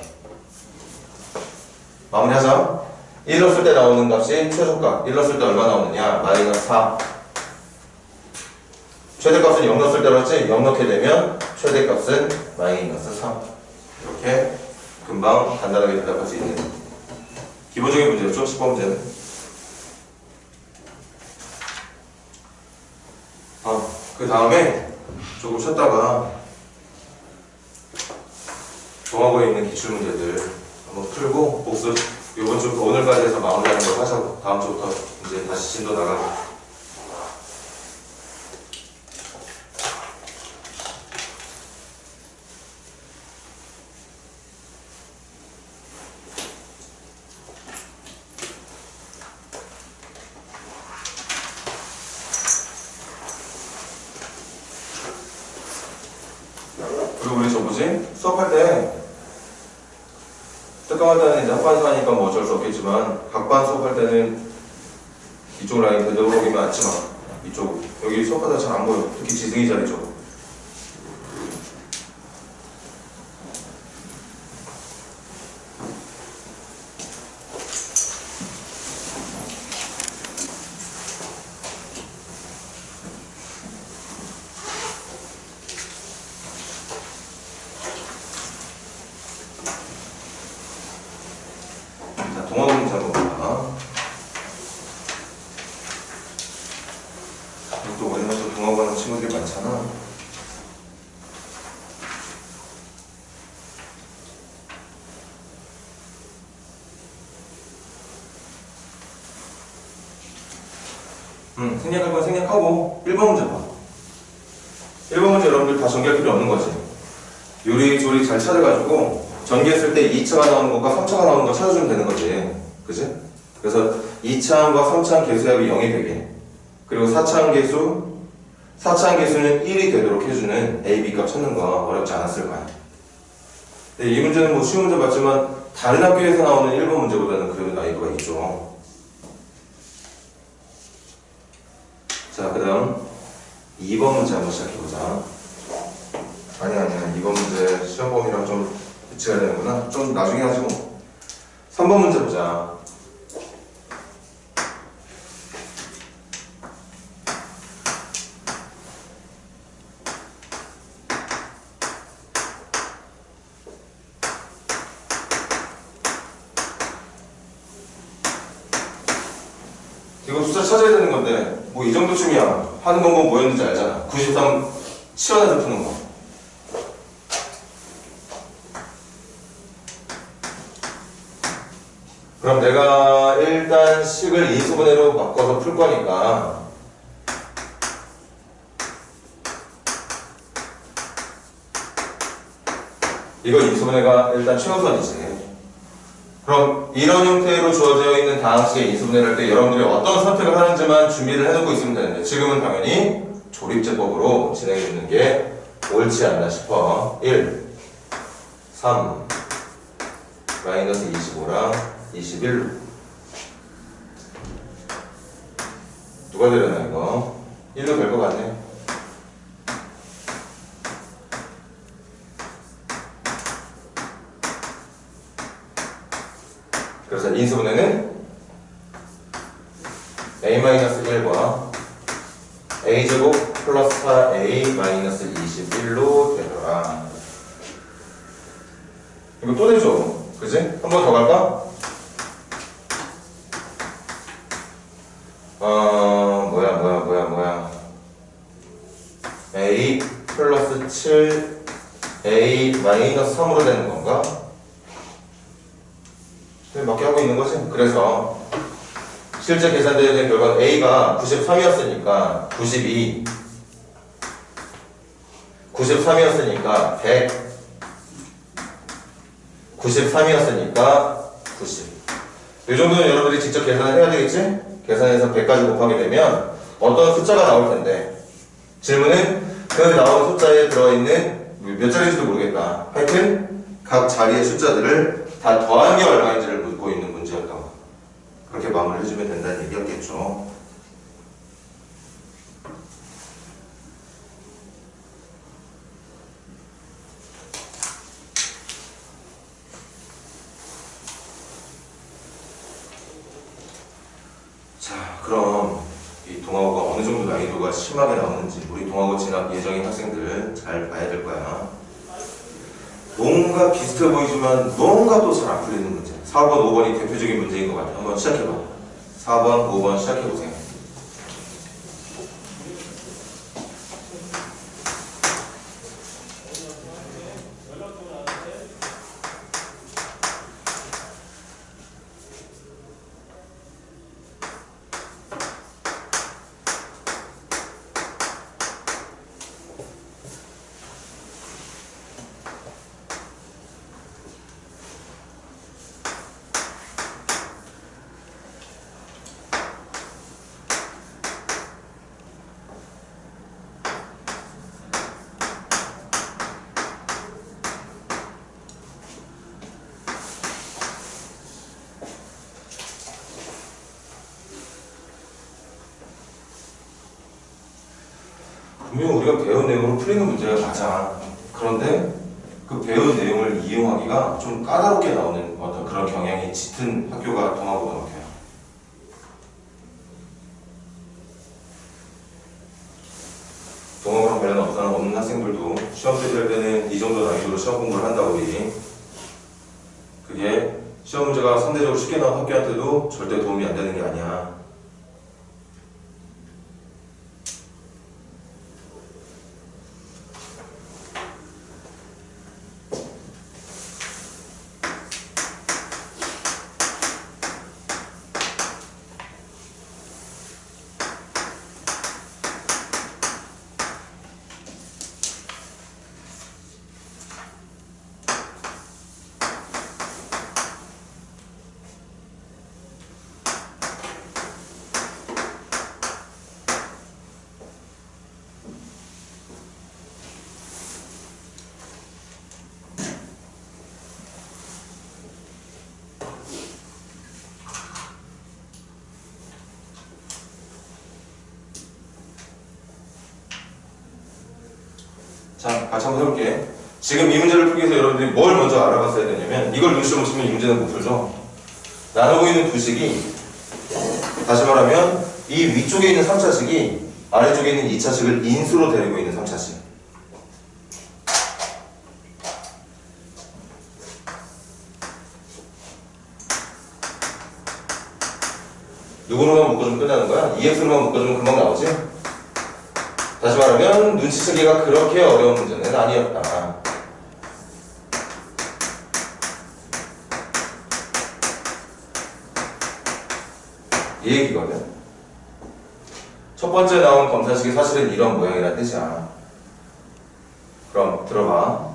[SPEAKER 1] 마무리하자. 1 넣었을 때 나오는 값이 최소값. 1 넣었을 때 얼마 나오느냐? 마이너스 4. 최대값은 0 넣었을 때로 했지? 0 넣게 되면 최대값은 마이너스 3. 이렇게 금방 간단하게 대답할 수 있는 기본적인 문제였죠? 10번 문제는. 그 다음에 조금 쉬었다가 정하고 있는 기출문제들 한번 풀고 복습 이번 주 오늘까지 해서 마무리하는 걸 하자고. 다음 주부터 이제 다시 진도 나가고. 그리고 우리 저 뭐지? 수업할 때 특강할 때는 이제 합반 사니까 뭐 어쩔 수 없겠지만 각반 수업할 때는 이쪽 라인 되도록이면 앉지 마. 이쪽 여기 수업하다 잘 안 보여. 특히 지승이 자리 쪽. 동화 문제 한번 볼까? 또 우리는 또 동화 하는 친구들이 많잖아. 생략할 건 생략하고 1번 문제 봐. 1번 문제 여러분들 다 전개할 필요 없는 거지. 요리조리 잘 찾아가지고 전개했을 때 2차가 나오는 것과 3차가 나오는 거 찾아주면 되는 거지. 그치? 그래서 2차항과 3차항 계수합이 0이 되게, 그리고 4차항 계수는 1이 되도록 해주는 A, B 값 찾는 거 어렵지 않았을 거야. 근데 이 문제는 뭐 쉬운 문제 맞지만 다른 학교에서 나오는 1번 문제보다는 그래도 난이도가 있죠. 자, 그 다음 2번 문제 한번 시작해보자. 아니야 2번 문제 시험 범위랑 좀 배치가 되는구나. 좀 나중에 하지 뭐. 3번 문제 보자. 이거 숫자 찾아야 되는 건데 뭐 이 정도쯤이야. 하는 방법 뭐였는지 알잖아. 93 치환해서 푸는 거. 그럼 내가 일단 식을 인수분해로 바꿔서 풀 거니까 이거 인수분해가 일단 최우선이지. 그럼 이런 형태로 주어져 있는 다항식의 인수분해를 할 때 여러분들이 어떤 선택을 하는지만 준비를 해놓고 있으면 되는데 지금은 당연히 조립제법으로 진행해 주는 게 옳지 않나 싶어. 1, 3, 마이너스 25랑 21로 누가 되려나 이거? 1로 될 것 같네. 그래서 인수분해는 a-1과 a제곱 플러스 4a-21로 되더라. 이거 또 되죠? 그지? 한 번 더 갈까? 뭐야 a 플러스 7 a 마이너스 3으로 되는 건가? 맞게 하고 있는 거지. 그래서 실제 계산되어야 된 결과는 a가 93이었으니까 92, 93이었으니까 100, 93이었으니까 90. 이 정도는 여러분들이 직접 계산을 해야 되겠지? 계산해서 100까지 곱하게 되면 어떤 숫자가 나올 텐데 질문은 그 나온 숫자에 들어있는 몇 자리인지도 모르겠다. 하여튼 각 자리의 숫자들을 다 더한 게 얼마인지를 묻고 있는 문제였던 거. 그렇게 마무리를 해주면 된다는 얘기였겠죠. 자, 그럼 이 동아고가 어느 정도 난이도가 심하게 나오는지 우리 동아고 진학 예정인 학생들 잘 봐야 될 거야. 뭔가 비슷해 보이지만 뭔가 또 잘 안 풀리는 문제. 4번, 5번이 대표적인 문제인 것 같아. 한번 시작해봐. 4번, 5번 시작해보세요. 분명 우리가 배운 내용으로 풀리는 문제가 맞아. 그런데 그 배운 내용을 이용하기가 좀 까다롭게 나오는 어떤 그런 경향이 짙은 학교가 동아고등학교야. 동아고랑 관련 없는 학생들도 시험 대비할 때는 이 정도 난이도로 시험 공부를 한다고 우리. 그게 시험 문제가 상대적으로 쉽게 나온 학교한테도 절대 도움이 안 되는 게 아니야. 자, 같이 한번 해볼게. 지금 이 문제를 풀기 위해서 여러분들이 뭘 먼저 알아봤어야 되냐면 이걸 눈치를 못 채면 이 문제는 못 풀죠. 나누고 있는 두 식이 다시 말하면 이 위쪽에 있는 3차식이 아래쪽에 있는 2차식을 인수로 데리고 있는 3차식. 누구로만 묶어주면 끝나는 거야? 2x로만 묶어주면 금방 나오지? 다시 말하면 눈치채기가 그렇게 어려운 문제는 아니었다. 이 얘기거든. 첫 번째 나온 검사식이 사실은 이런 모양이라는 뜻이야. 그럼 들어봐.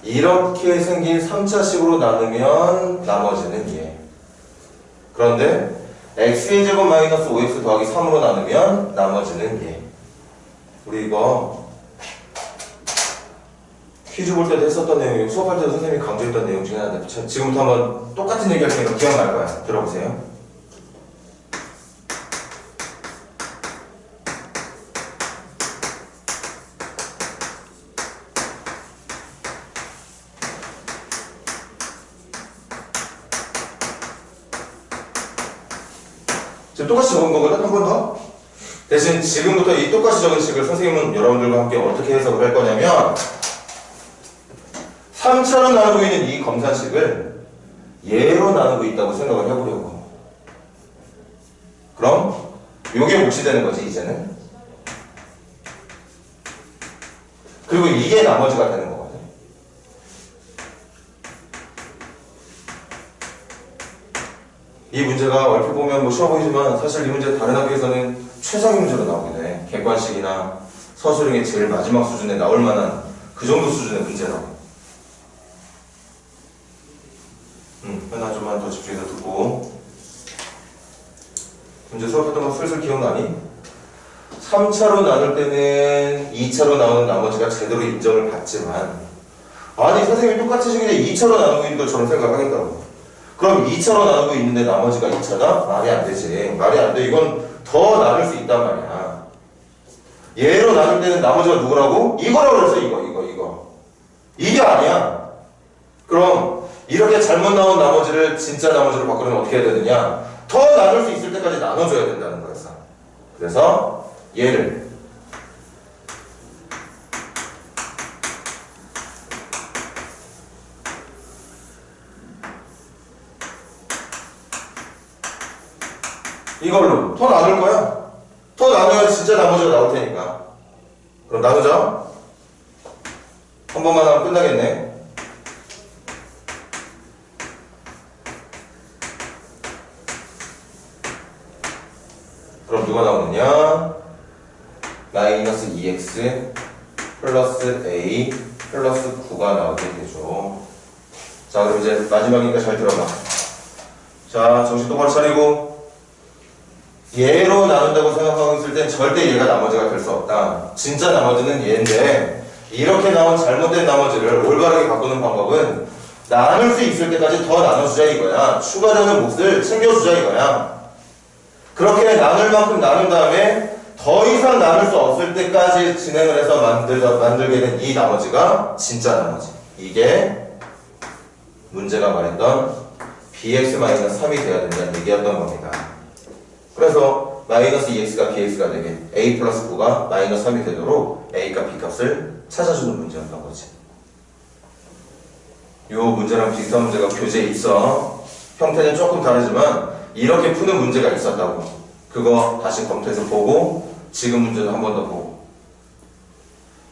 [SPEAKER 1] 이렇게 생긴 3차식으로 나누면 나머지는 얘. 그런데 x의 제곱 마이너스 5x 더하기 3으로 나누면 나머지는 얘. 우리 이거 퀴즈 볼 때도 했었던 내용이고 수업할 때도 선생님이 강조했던 내용 중에 하나인데 지금부터 한번 똑같은 얘기 할 테니까 기억날 거야. 들어보세요. 지금 똑같이 적은 거거든? 한 번 더? 대신 지금부터 이 똑같이 적은 식을 선생님은 여러분들과 함께 어떻게 해석을 할 거냐면 3차로 나누고 있는 이 검산식을 얘로 나누고 있다고 생각을 해보려고. 그럼 요게 몫이 되는 거지 이제는. 그리고 이게 나머지가 되는 거거든. 이 문제가 얼핏 보면 뭐 쉬워 보이지만 사실 이 문제 다른 학교에서는 최상위 문제로 나오게 돼. 객관식이나 서술형의 제일 마지막 수준에 나올 만한 그 정도 수준의 문제라고. 하나 좀만 더 집중해서 듣고. 문제 수업했던 거 슬슬 기억나니? 3차로 나눌 때는 2차로 나오는 나머지가 제대로 인정을 받지만 아니 선생님이 똑같이 식인데 2차로 나누고 있는 것처럼 생각하겠다고. 그럼 2차로 나누고 있는데 나머지가 2차다? 말이 안 되지. 말이 안 돼. 이건 더 나눌 수 있단 말이야. 얘로 나눌 때는 나머지가 누구라고? 이거라고 그랬어. 이거. 이게 아니야. 그럼 이렇게 잘못 나온 나머지를 진짜 나머지로 바꾸려면 어떻게 해야 되느냐? 더 나눌 수 있을 때까지 나눠줘야 된다는 거였어. 그래서 얘를 이걸로 더 나눌 거야. 더 나누면 진짜 나머지가 나올 테니까. 그럼 나누자. 한 번만 하면 끝나겠네. 그럼 누가 나오느냐? 마이너스 2x 플러스 a 플러스 9가 나오게 되죠. 자, 그럼 이제 마지막이니까 잘 들어봐. 자, 정신 똑바로 차리고. 얘로 나눈다고 생각하고 있을 땐 절대 얘가 나머지가 될 수 없다. 진짜 나머지는 얘인데 이렇게 나온 잘못된 나머지를 올바르게 바꾸는 방법은 나눌 수 있을 때까지 더 나눠주자 이거야. 추가되는 몫을 챙겨주자 이거야. 그렇게 나눌 만큼 나눈 다음에 더 이상 나눌 수 없을 때까지 진행을 해서 만들게 된 이 나머지가 진짜 나머지. 이게 문제가 말했던 bx-3이 돼야 된다는 얘기였던 겁니다. 그래서 마이너스 2x가 bx가 되게 a 플러스 9가 마이너스 3이 되도록 a가 b 값을 찾아주는 문제였던 거지. 이 문제랑 비슷한 문제가 교재에 있어. 형태는 조금 다르지만 이렇게 푸는 문제가 있었다고. 그거 다시 검토해서 보고 지금 문제도 한 번 더 보고.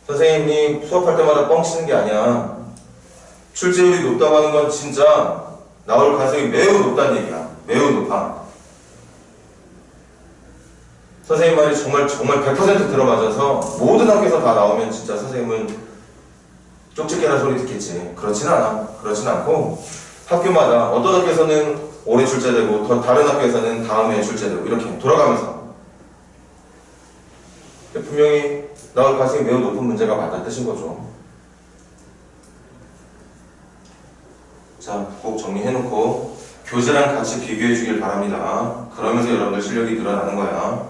[SPEAKER 1] 선생님이 수업할 때마다 뻥치는 게 아니야. 출제율이 높다고 하는 건 진짜 나올 가능성이 매우 높다는 얘기야. 매우 높아. 선생님 말이 정말 100% 들어맞아서 모든 학교에서 다 나오면 진짜 선생님은 쪽집게라는 소리 듣겠지. 그렇진 않아. 그렇진 않고 학교마다 어떤 학교에서는 올해 출제되고 다른 학교에서는 다음 해에 출제되고 이렇게 돌아가면서 분명히 나올 가능성이 매우 높은 문제가 맞다는 뜻인 거죠. 자, 꼭 정리해놓고 교재랑 같이 비교해 주길 바랍니다. 그러면서 여러분들 실력이 늘어나는 거야.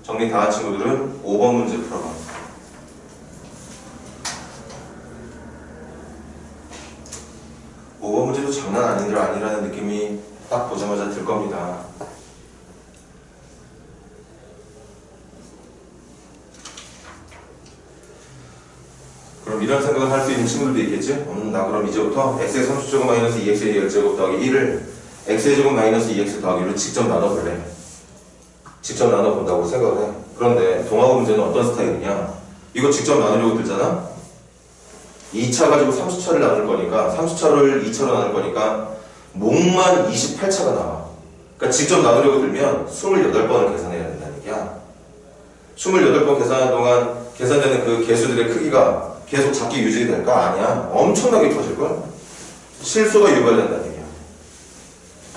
[SPEAKER 1] 정리 다 한 친구들은 5번 문제 풀어봐. 5번 문제도 장난 아니라는 느낌이 딱 보자마자 들 겁니다. 그럼 이런 생각을 할 수 있는 친구들도 있겠지? 나 그럼 이제부터 x의 30제곱 마이너스 2x의 10제곱 더하기 1을 x의 제곱 마이너스 2x 더하기로 직접 나눠볼래. 직접 나눠본다고 생각을 해. 그런데 동화고 문제는 어떤 스타일이냐? 이거 직접 나누려고 들잖아? 2차 가지고 30차를 나눌 거니까 30차를 2차로 나눌 거니까 목만 28차가 나와. 그러니까 직접 나누려고 들면 28번을 계산해야 된다는 얘기야. 28번 계산하는 동안 계산되는 그 개수들의 크기가 계속 작게 유지될까? 아니야. 엄청나게 커질걸? 실수가 유발된다는 얘기야.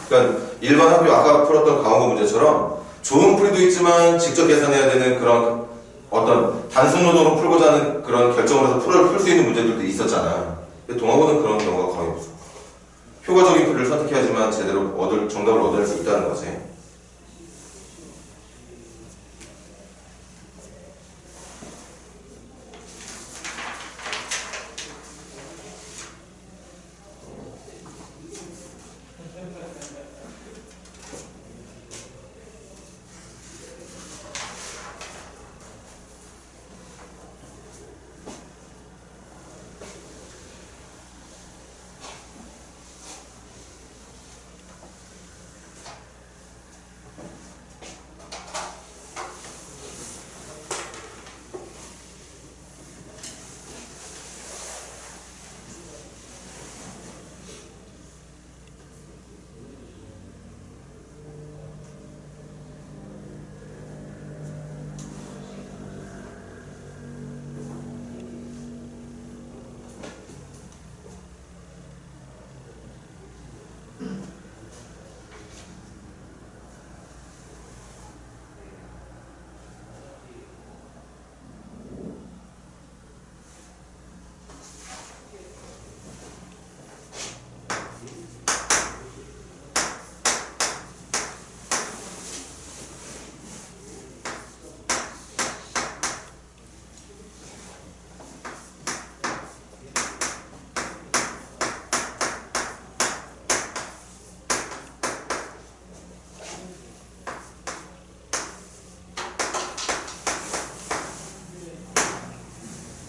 [SPEAKER 1] 그러니까 일반 학교 아까 풀었던 강원고 문제처럼 좋은 풀이도 있지만 직접 계산해야 되는 그런 어떤 단순 노동으로 풀고자 하는 그런 결정을 해서 풀 수 있는 문제들도 있었잖아. 근데 동화고는 그런 경우가 거의 없어. 효과적인 풀이를 선택해야지만 제대로 정답을 얻을 수 있다는 거지.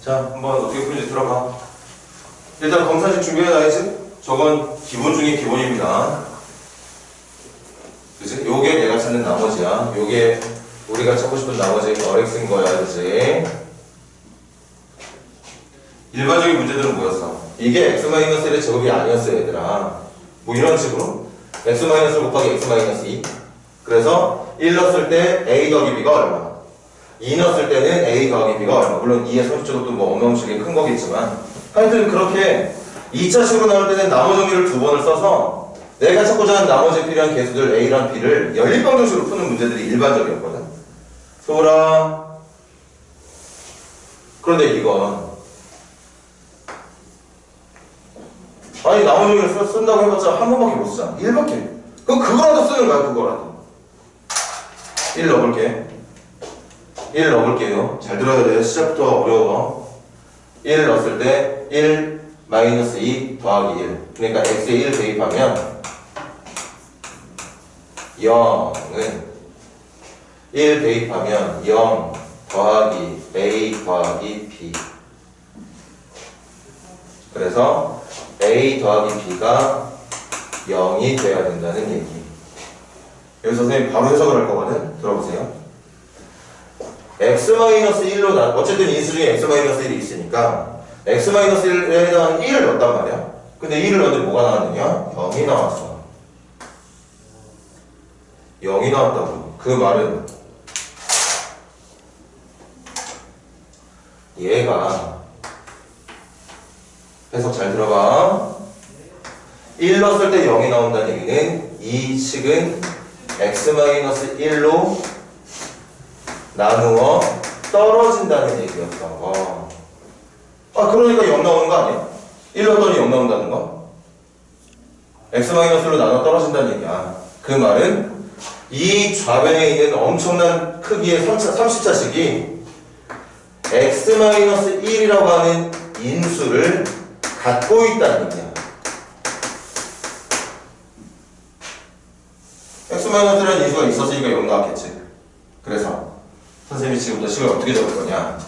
[SPEAKER 1] 자, 한번 어떻게 푸는지 들어봐. 일단 검사식 준비해놔야지. 저건 기본 중에 기본입니다. 그치? 요게 내가 찾는 나머지야. 요게 우리가 찾고 싶은 나머지 RX인 거야. 그치? 일반적인 문제들은 뭐였어? 이게 X-1의 제곱이 아니었어요, 얘들아. 뭐 이런 식으로. X- 곱하기 X-2. 그래서 1 넣었을 때 A 더하기 B가 얼마? 2 넣었을 때는 A 더하기 B가 얼마? 물론 2의 30제곱도 뭐 어마무시하게 큰 거겠지만 하여튼 그렇게 2차식으로 나올 때는 나머 정리를 2번을 써서 내가 찾고자 하는 나머지 필요한 개수들 A랑 B를 연립방정식으로 푸는 문제들이 일반적이었거든. 소라. 그런데 이건 아니 나머 정리를 쓴다고 해봤자 한 번밖에 못 쓰잖아. 1밖에. 그럼 그거라도 쓰는 거야. 그거라도 1 넣어볼게. 1 넣어볼게요. 잘 들어야 돼. 시작부터 어려워. 1 넣었을 때 1 마이너스 2 더하기 1. 그러니까 x에 1 대입하면 0은 1 대입하면 0 더하기 a 더하기 b. 그래서 a 더하기 b가 0이 돼야 된다는 얘기. 여기서 선생님 바로 해석을 할 거거든. 들어보세요. x-1로 어쨌든 인수 중에 x-1이 있으니까 x-1에 해당하는 1을 넣었단 말이야. 근데 1을 넣었는데 뭐가 나왔느냐? 0이 나왔어. 0이 나왔다고. 그 말은 얘가 해석 잘 들어봐. 1 넣었을 때 0이 나온다는 얘기는 이 식은 x-1로 나누어 떨어진다는 얘기였던 거. 아, 그러니까 0 나오는 거 아니야? 1 넣었더니 0 나온다는 거? x-1로 나누어 떨어진다는 얘기야. 그 말은 이 좌변에 있는 엄청난 크기의 30차식이 x-1이라고 하는 인수를 갖고 있다는 얘기야. x-1이라는 인수가 있었으니까 0 나왔겠지. 그래서 선생님이 지금부터 식을 어떻게 적을 거냐?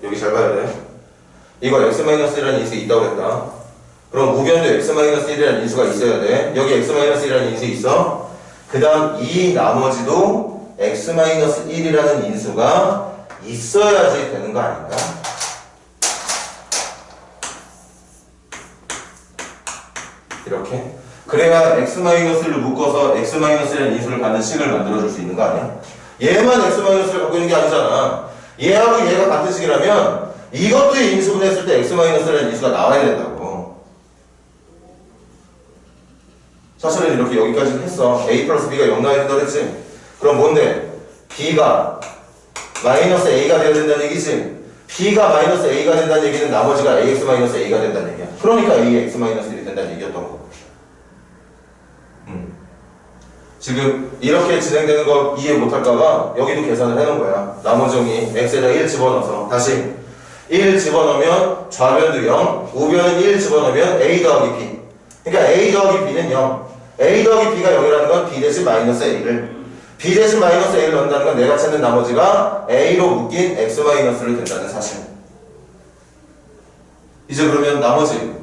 [SPEAKER 1] 여기 잘 봐야 돼. 이거 x-1이라는 인수가 있다고 했다. 그럼 우변도 x-1이라는 인수가 있어야 돼. 여기 x-1이라는 인수 있어. 그 다음 이 나머지도 x-1이라는 인수가 있어야지 되는 거 아닌가? 이렇게. 그래야 x-를 묶어서 x-라는 인수를 갖는 식을 만들어줄 수 있는 거 아니야? 얘만 x-를 갖고 있는 게 아니잖아. 얘하고 얘가 같은 식이라면 이것도 인수분했을 때 x-라는 인수가 나와야 된다고. 사실은 이렇게 여기까지 했어. a 플러스 b가 0 나와야 된다고 했지. 그럼 뭔데? b가 마이너스 a가 되어야 된다는 얘기지. b가 마이너스 a가 된다는 얘기는 나머지가 ax 마이너스 a가 된다는 얘기야. 그러니까 ax 마이너스 1이 된다는 얘기였던 거. 지금 이렇게 진행되는 거 이해 못할까봐 여기도 계산을 해놓은 거야. 나머지 정리 x에다 1 집어넣어서 다시 1 집어넣으면 좌변도 0, 우변은 1 집어넣으면 a 더하기 b. 그러니까 a 더하기 b는 0. a 더하기 b가 0이라는 건 b 대신 마이너스 a를, b 대신 마이너스 a를 넣는다는 건 내가 찾는 나머지가 a로 묶인 x 마이너스를 된다는 사실. 이제 그러면 나머지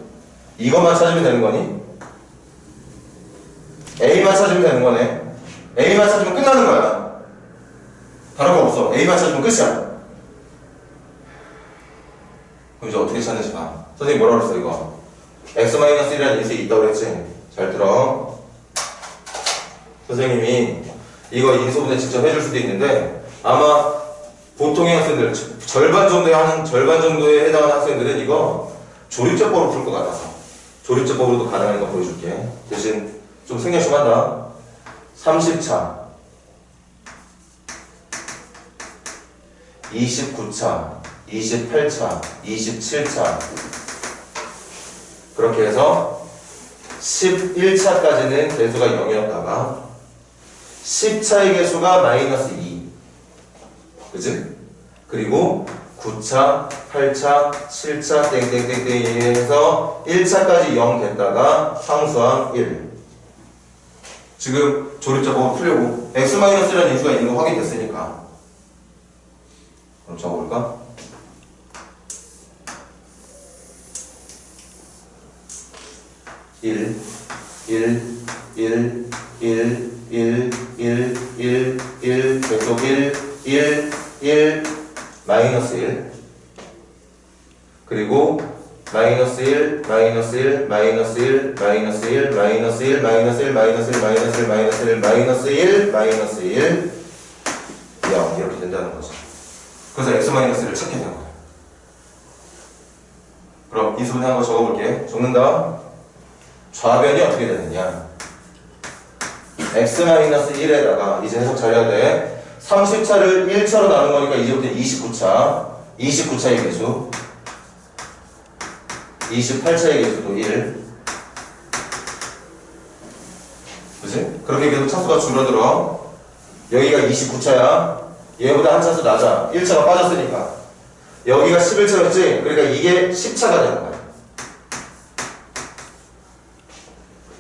[SPEAKER 1] 이것만 찾으면 되는 거니? a만 찾으면 되는 거네. a만 찾으면 끝나는 거야. 다른 거 없어. a만 찾으면 끝이야. 그럼 이제 어떻게 찾는지 봐. 선생님 뭐라 그랬어 이거? x-1이라는 인수가 있다고 그랬지? 잘 들어. 선생님이 이거 인수분해 직접 해줄 수도 있는데 아마 보통의 학생들 절반 정도에 해당하는 학생들은 이거 조립제법으로 풀 것 같아서 조립제법으로도 가능하니까 보여줄게. 대신 좀 생략 좀 한다. 30차 29차 28차 27차 그렇게 해서 11차까지는 개수가 0이었다가 10차의 개수가 마이너스 2. 그치? 그리고 9차, 8차, 7차 땡땡땡땡 해서 1차까지 0 됐다가 상수항 1. 지금 조립제법을 풀려고 x-라는 인수가 있는 거 확인됐으니까 그럼 적어볼까? 1 계속 1 마이너스 1 그리고 마이너스 1 마이너스 1 마이너스 1 마이너스 1 마이너스 1 마이너스 1 마이너스 1 마이너스 1 마이너스 1 마이너스 1 마이너스 1 0 이렇게 된다는 거죠. 그래서 x-를 찾게 된 거예요. 그럼 인수분해한 거 적어볼게. 적는다. 좌변이 어떻게 되느냐? x-1에다가 이제 해석 잘 해야 돼. 30차를 1차로 나눈 거니까 이제부터 29차 29차의 개수 28차의 개수도 1. 그치? 그렇게 계속 차수가 줄어들어. 여기가 29차야. 얘보다 한 차수 낮아. 1차가 빠졌으니까. 여기가 11차였지? 그러니까 이게 10차가 되는 거야.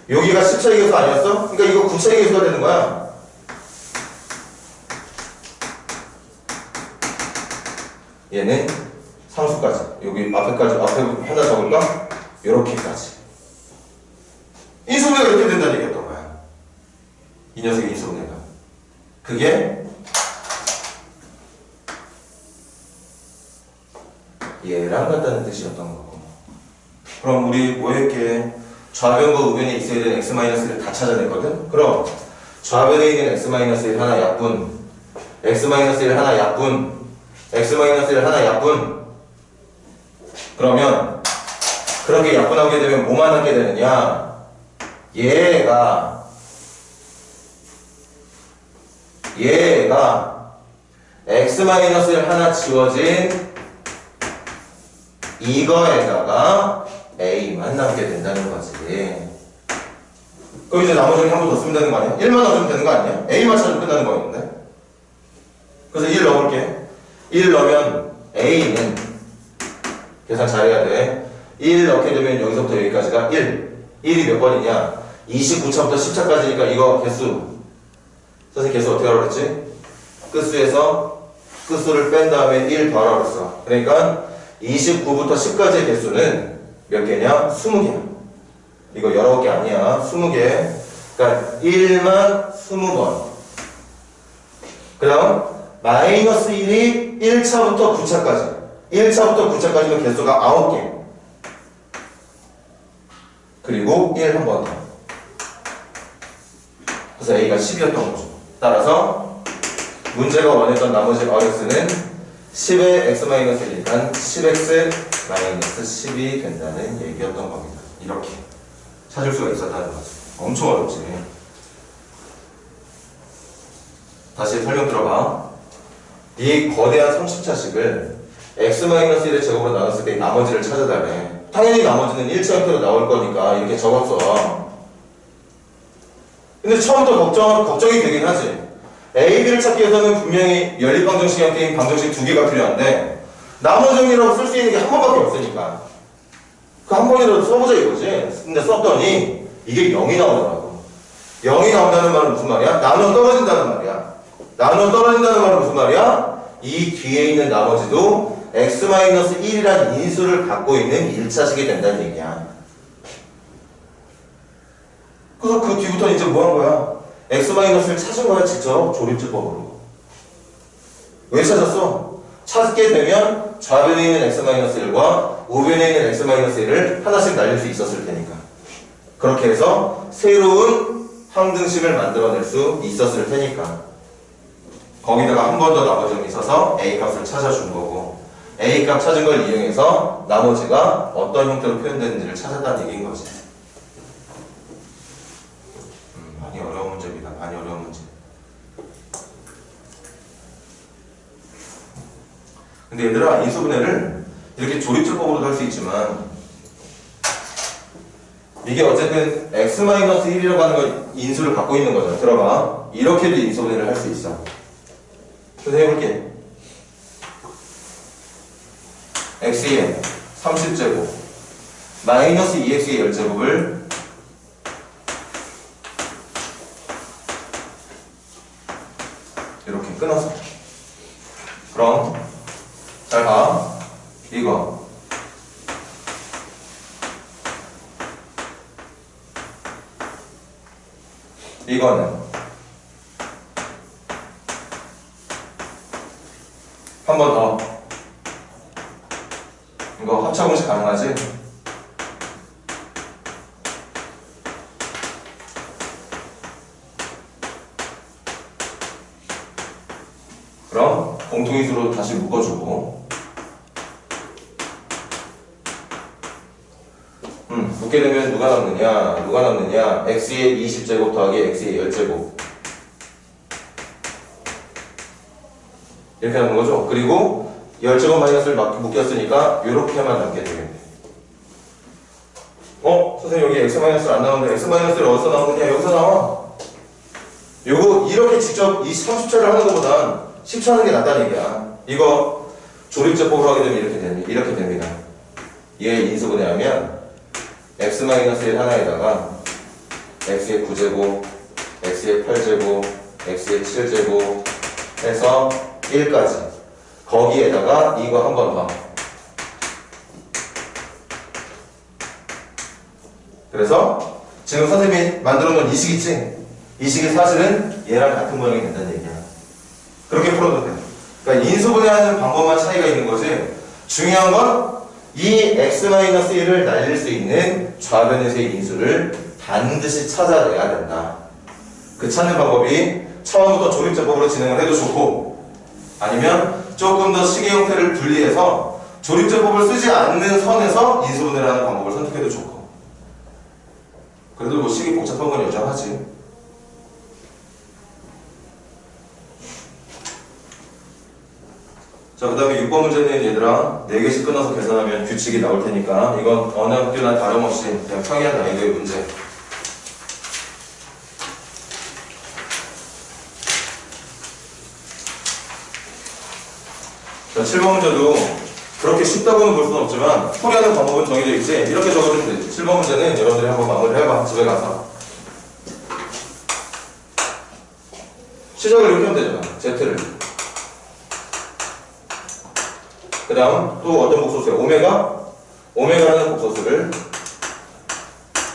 [SPEAKER 1] 여기가 10차의 개수 아니었어? 그러니까 이거 9차의 개수가 되는 거야. 얘는 상수까지. 여기 앞에 하나 적을까? 요렇게까지. 인수분해가 이렇게 된다는 얘기였던 거야. 이 녀석의 인수분해가. 그게 얘랑 같다는 뜻이었던 거고. 그럼 우리 뭐 했게? 좌변과 우변에 있어야 되는 x-1을 다 찾아냈거든? 그럼 좌변에 있는 x-1 하나 약분, x-1 하나 약분, x-1 하나 약분. 그러면 그렇게 약분하게 되면 뭐만 하게 되느냐? 얘가 x-1 하나 지워진 이거에다가 a만 남게 된다는 거지. 그럼 이제 나머지는 한 번 더 쓰면 되는 거 아니야? 1만 넣으면 되는 거 아니야? a만 찾으면 끝나는 거였는데. 그래서 1 넣어볼게. 1 넣으면 a는 계산 잘해야 돼. 1 넣게 되면 여기서부터 여기까지가 1. 1이 몇 번이냐? 29차부터 10차까지니까 이거 개수. 선생님 개수 어떻게 하라고 그랬지? 끝수에서 끝수를 뺀 다음에 1 더하라고 그랬어. 그러니까 29부터 10까지의 개수는 몇 개냐? 20개야. 이거 여러 개 아니야. 20개. 그러니까 1만 20번. 그 다음 마이너스 1이 1차부터 9차까지. 1차부터 9차까지는 개수가 9개. 그리고 1 한 번 더. 그래서 A가 10이었던 거죠. 따라서 문제가 원했던 나머지 RX는 10의 x-1이니까 10x-10이 된다는 얘기였던 겁니다. 이렇게 찾을 수가 있었다는 거죠. 엄청 어렵지. 다시 설명 들어봐. 이 거대한 30차식을 x-1의 제곱으로 나눴을 때 나머지를 찾아달래. 당연히 나머지는 1차 형태로 나올 거니까 이렇게 적었어. 근데 처음부터 걱정이 되긴 하지. A, B를 찾기 위해서는 분명히 연립방정식 형태인 방정식 2개가 필요한데 나머지 정리라고 쓸 수 있는 게 한 번밖에 없으니까 그 한 번이라도 써보자 이거지. 근데 썼더니 이게 0이 나오더라고. 0이 나온다는 말은 무슨 말이야? 나누어 떨어진다는 말이야. 나누어 떨어진다는 말은 무슨 말이야? 이 뒤에 있는 나머지도 x-1이라는 인수를 갖고 있는 1차식이 된다는 얘기야. 그래서 그 뒤부터 이제 뭐 한 거야? x-를 찾은 거야, 직접 조립제법으로. 왜 찾았어? 찾게 되면 좌변에 있는 x-1과 우변에 있는 x-1을 하나씩 날릴 수 있었을 테니까. 그렇게 해서 새로운 항등식을 만들어낼 수 있었을 테니까. 거기다가 한 번 더 나머지 점이 있어서 a 값을 찾아준 거고, a 값 찾은 걸 이용해서 나머지가 어떤 형태로 표현되는지를 찾았다는 얘기인 거지. 많이 어려운 문제입니다. 많이 어려운 문제. 근데 얘들아, 인수분해를 이렇게 조립제법으로도 할 수 있지만 이게 어쨌든 x-1이라고 하는 건 인수를 갖고 있는 거잖아. 들어봐. 이렇게도 인수분해를 할 수 있어. 그래서 해볼게. x의 30제곱 마이너스 2x의 10제곱을 이렇게 끊어서. 그럼 잘 봐. 이거는 한 번 더. 이거 합차공식 가능하지? 그럼 공통인수로 다시 묶어주고, 묶게 되면 누가 남느냐? x의 20제곱 더하기 x의 10제곱 이렇게 하는 거죠. 그리고 10제곱 마이너스를 묶였으니까 이렇게만 남게 되겠네. 선생님 여기 x-를 안 나오는데 x-를 어디서 나오느냐? 여기서 나와. 요거 이렇게 직접 이 30차를 하는 것보단 10차 하는 게 낫다는 얘기야. 이거 조립제법으로 하게 되면 이렇게 됩니다. 얘 인수분해하면 x-1 하나에다가 x의 9제곱, x의 8제곱, x의 7제곱 해서 1까지. 거기에다가 이거 한 번 더. 그래서 지금 선생님이 만들어 놓은 이 식 있지? 이 식이 사실은 얘랑 같은 모양이 된다는 얘기야. 그렇게 풀어도 돼. 그러니까 인수분해하는 방법만 차이가 있는 거지. 중요한 건 이 x-1을 날릴 수 있는 좌변에서의 인수를 반드시 찾아내야 된다. 그 찾는 방법이 처음부터 조립제법으로 진행을 해도 좋고, 아니면 조금 더 식의 형태를 분리해서 조립제법을 쓰지 않는 선에서 인수분해를 하는 방법을 선택해도 좋고. 그래도 뭐 식이 복잡한 건 여전하지. 자, 그 다음에 6번 문제는 얘들아 4개씩 끊어서 계산하면 규칙이 나올 테니까 이건 어느 학교나 다름없이 그냥 평이한 난이도의 문제. 자, 7번 문제도 그렇게 쉽다고는 볼 수는 없지만 풀이하는 방법은 정해져 있지. 이렇게 적어주면 되지. 7번 문제는 여러분들이 한번 마무리를 해봐. 집에 가서 시작을 이렇게 하면 되잖아. Z를. 그 다음 또 어떤 복소수야? 오메가라는 복소수를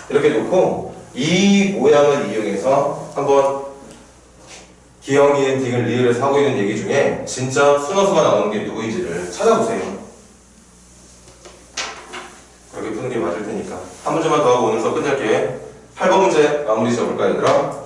[SPEAKER 1] 이렇게 놓고 이 모양을 이용해서 한번 기억, 니은, 딩을 리을해서 하고 있는 얘기 중에 진짜 순허수가 나오는 게 누구인지를 찾아보세요. 그렇게 푸는 게 맞을 테니까. 한 문제만 더 하고 오늘 수업 끝낼게. 8번 문제 마무리 지어볼까 얘들아?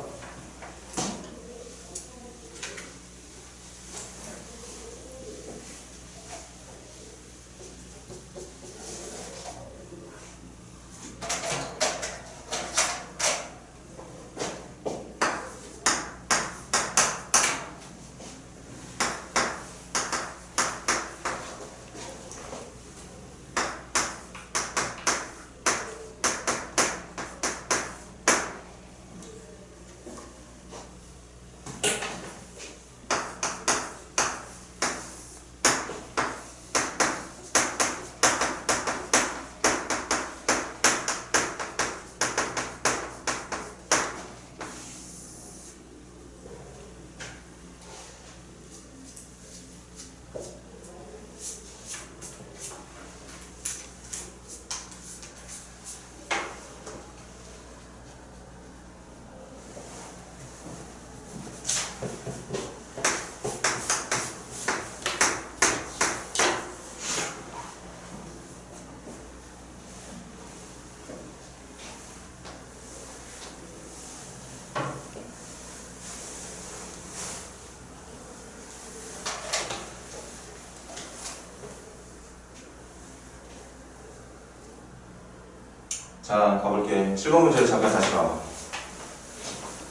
[SPEAKER 1] 자, 가볼게. 7번 문제를 잠깐 다시 봐봐.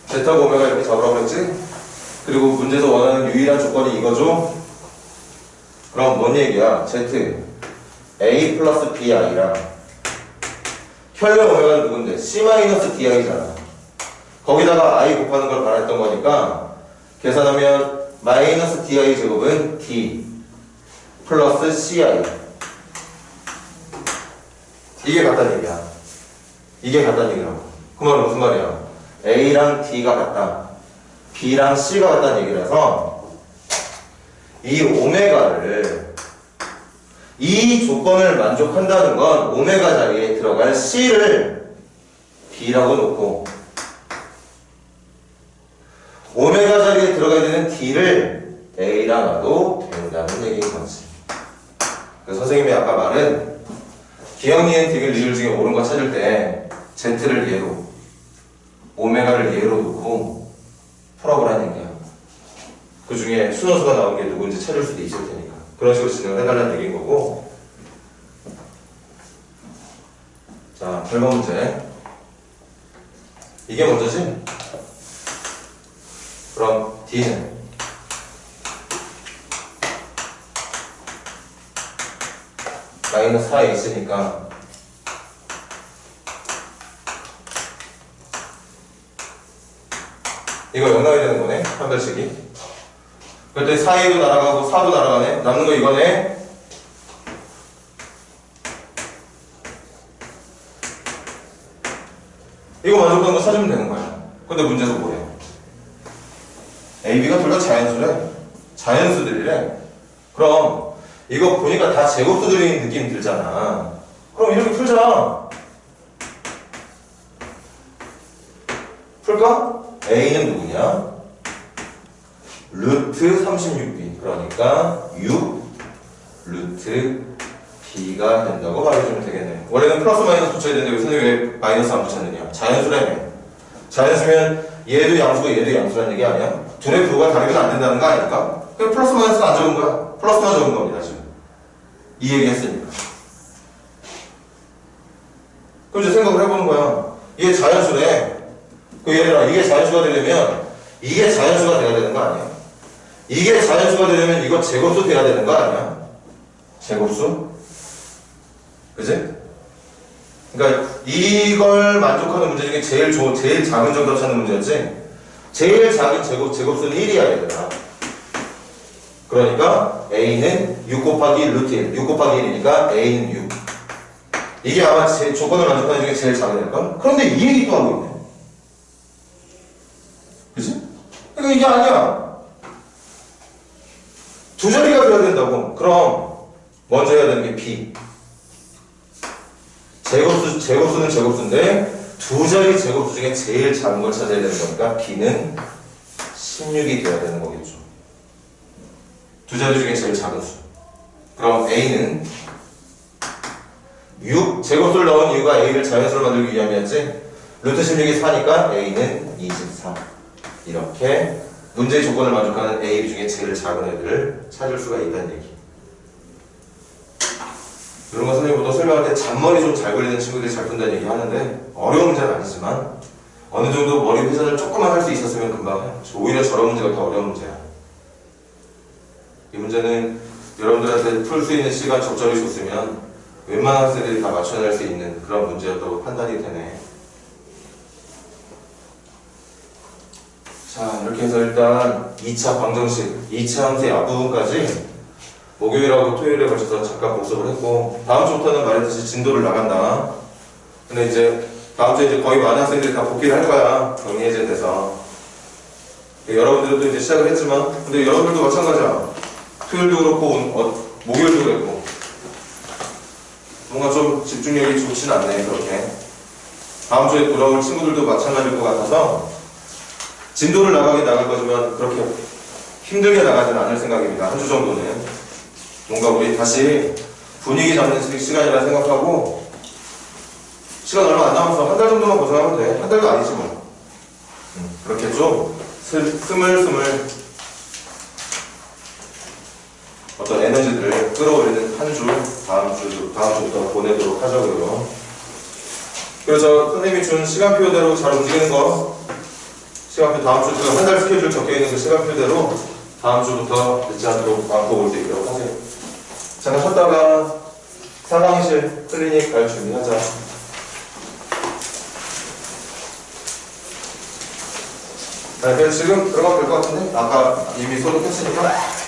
[SPEAKER 1] 제타고 오메가 이렇게 잡으라고 그랬지? 그리고 문제에서 원하는 유일한 조건이 이거죠? 그럼 뭔 얘기야? Z A 플러스 BI랑 혈련 오메가는 누군데? C-DI잖아. 거기다가 I 곱하는 걸 바랬던 거니까 계산하면 마이너스 DI 제곱은 D 플러스 CI. 이게 같다는 얘기야. 이게 같다는 얘기라고. 그 말은 무슨 말이야? A랑 D가 같다. B랑 C가 같다는 얘기라서 이 오메가를 이 조건을 만족한다는 건 오메가 자리에 들어갈 C를 B라고 놓고 오메가 자리에 들어가야 되는 D를 A라 놔도 된다는 얘기인 거지. 그래서 선생님이 아까 말은 기억, 니은, 딕을 리을 중에 옳은 거 찾을 때 Z를 예로 오메가를 예로 놓고 풀어보라는 얘기야. 그 중에 순허수가 나온 게 누군지 찾을 수도 있을 테니까 그런 식으로 진행을 해달라는 얘기인 거고. 자, 8번 문제. 이게 먼저지? 그럼 D는 마이너스 4에 있으니까 이거 0 나와야 되는 거네. 한 달씩이. 그때 4A도 날아가고 4도 날아가네. 남는 거 이거네. 이거 만족하는 거 찾으면 되는 거야. 근데 문제도 뭐해? A, B가 둘 다 자연수래. 자연수들이래. 그럼 이거 보니까 다 제곱수들인 느낌 들잖아. 그럼 이렇게 풀자. 풀까? A는 누구냐? 루트 36B. 그러니까 6 루트 B가 된다고 말해주면 되겠네. 원래는 플러스 마이너스 붙여야 되는데 왜 선생님이 왜 마이너스 안 붙였느냐? 자연수라며. 자연수면 얘도 양수고 얘도 양수라는 얘기 아니야? 둘의 부호가 다르면 안 된다는 거 아닐까? 그냥 플러스 마이너스는 안 적은 거야. 플러스만 적은 겁니다, 지금. 이 얘기 했으니까. 그럼 이제 생각을 해보는 거야. 이게 자연수래. 그 얘들아, 이게 자연수가 되려면 이게 자연수가 돼야 되는 거 아니야? 이게 자연수가 되려면 이거 제곱수 돼야 되는 거 아니야? 제곱수? 그지? 그러니까 이걸 만족하는 문제 중에 제일 작은 정답 찾는 문제였지? 제일 작은 제곱수는 1이야, 얘들아. 그러니까 A는 6 곱하기 루트 1. 6 곱하기 1이니까 A는 6. 이게 아마 조건을 만족하는 중에 제일 작은 애일까? 그런데 이 얘기 또 하고 있네. 그치? 그러니까 이게 아니야. 두 자리가 돼야 된다고. 그럼 먼저 해야 되는 게 B. 제곱수는 제곱수인데 두 자리 제곱수 중에 제일 작은 걸 찾아야 되는 거니까 B는 16이 돼야 되는 거겠죠. 두 자리 중에 제일 작은 수. 그럼 A는 6 제곱수를 넣은 이유가 A를 자연수로 만들기 위함이었지. 루트 16이 4니까 A는 24. 이렇게 문제의 조건을 만족하는 A, B 중에 제일 작은 애들을 찾을 수가 있다는 얘기. 이런 거 선생님보다 설명할 때 잔머리 좀 잘 걸리는 친구들이 잘 푼다는 얘기 하는데 어려운 문제는 아니지만 어느 정도 머리 회전을 조금만 할 수 있었으면 금방 해. 오히려 저런 문제가 더 어려운 문제야. 이 문제는 여러분들한테 풀 수 있는 시간 적절히 줬으면 웬만한 학생들이 다 맞춰낼 수 있는 그런 문제였다고 판단이 되네. 자, 이렇게 해서 일단 2차 방정식, 2차 함수의 앞부분까지 목요일하고 토요일에 걸쳐서 잠깐 복습을 했고 다음 주부터는 말했듯이 진도를 나간다. 근데 이제 다음 주에 이제 거의 많은 학생들이 다 복귀를 할 거야. 격리 해제돼서. 여러분들도 이제 시작을 했지만 근데 여러분들도 마찬가지야. 토요일도 그렇고 목요일도 그랬고 뭔가 좀 집중력이 좋진 않네. 그렇게 다음 주에 돌아올 친구들도 마찬가지일 것 같아서 진도를 나가긴 나갈 거지만 그렇게 힘들게 나가지는 않을 생각입니다. 한 주 정도는 뭔가 우리 다시 분위기 잡는 시간이라 생각하고 시간 얼마 안 남아서 한 달 정도만 고생하면 돼. 한 달도 아니지 뭐. 그렇게 좀 스물스물 어떤 에너지들을 끌어올리는 한 주, 다음 주부터 보내도록 하자고요. 그래서 선생님이 준 시간표대로 잘 움직이는 거, 시간표 다음 주, 한 달 스케줄 적혀있는 그 시간표대로 다음 주부터 늦지 않도록 안고 올 수 있도록 하세요. 잠깐 쉬었다가 상황실 클리닉 갈 준비하자. 네, 그래서 지금 들어가면 될 것 같은데? 아까 이미 소독했으니까.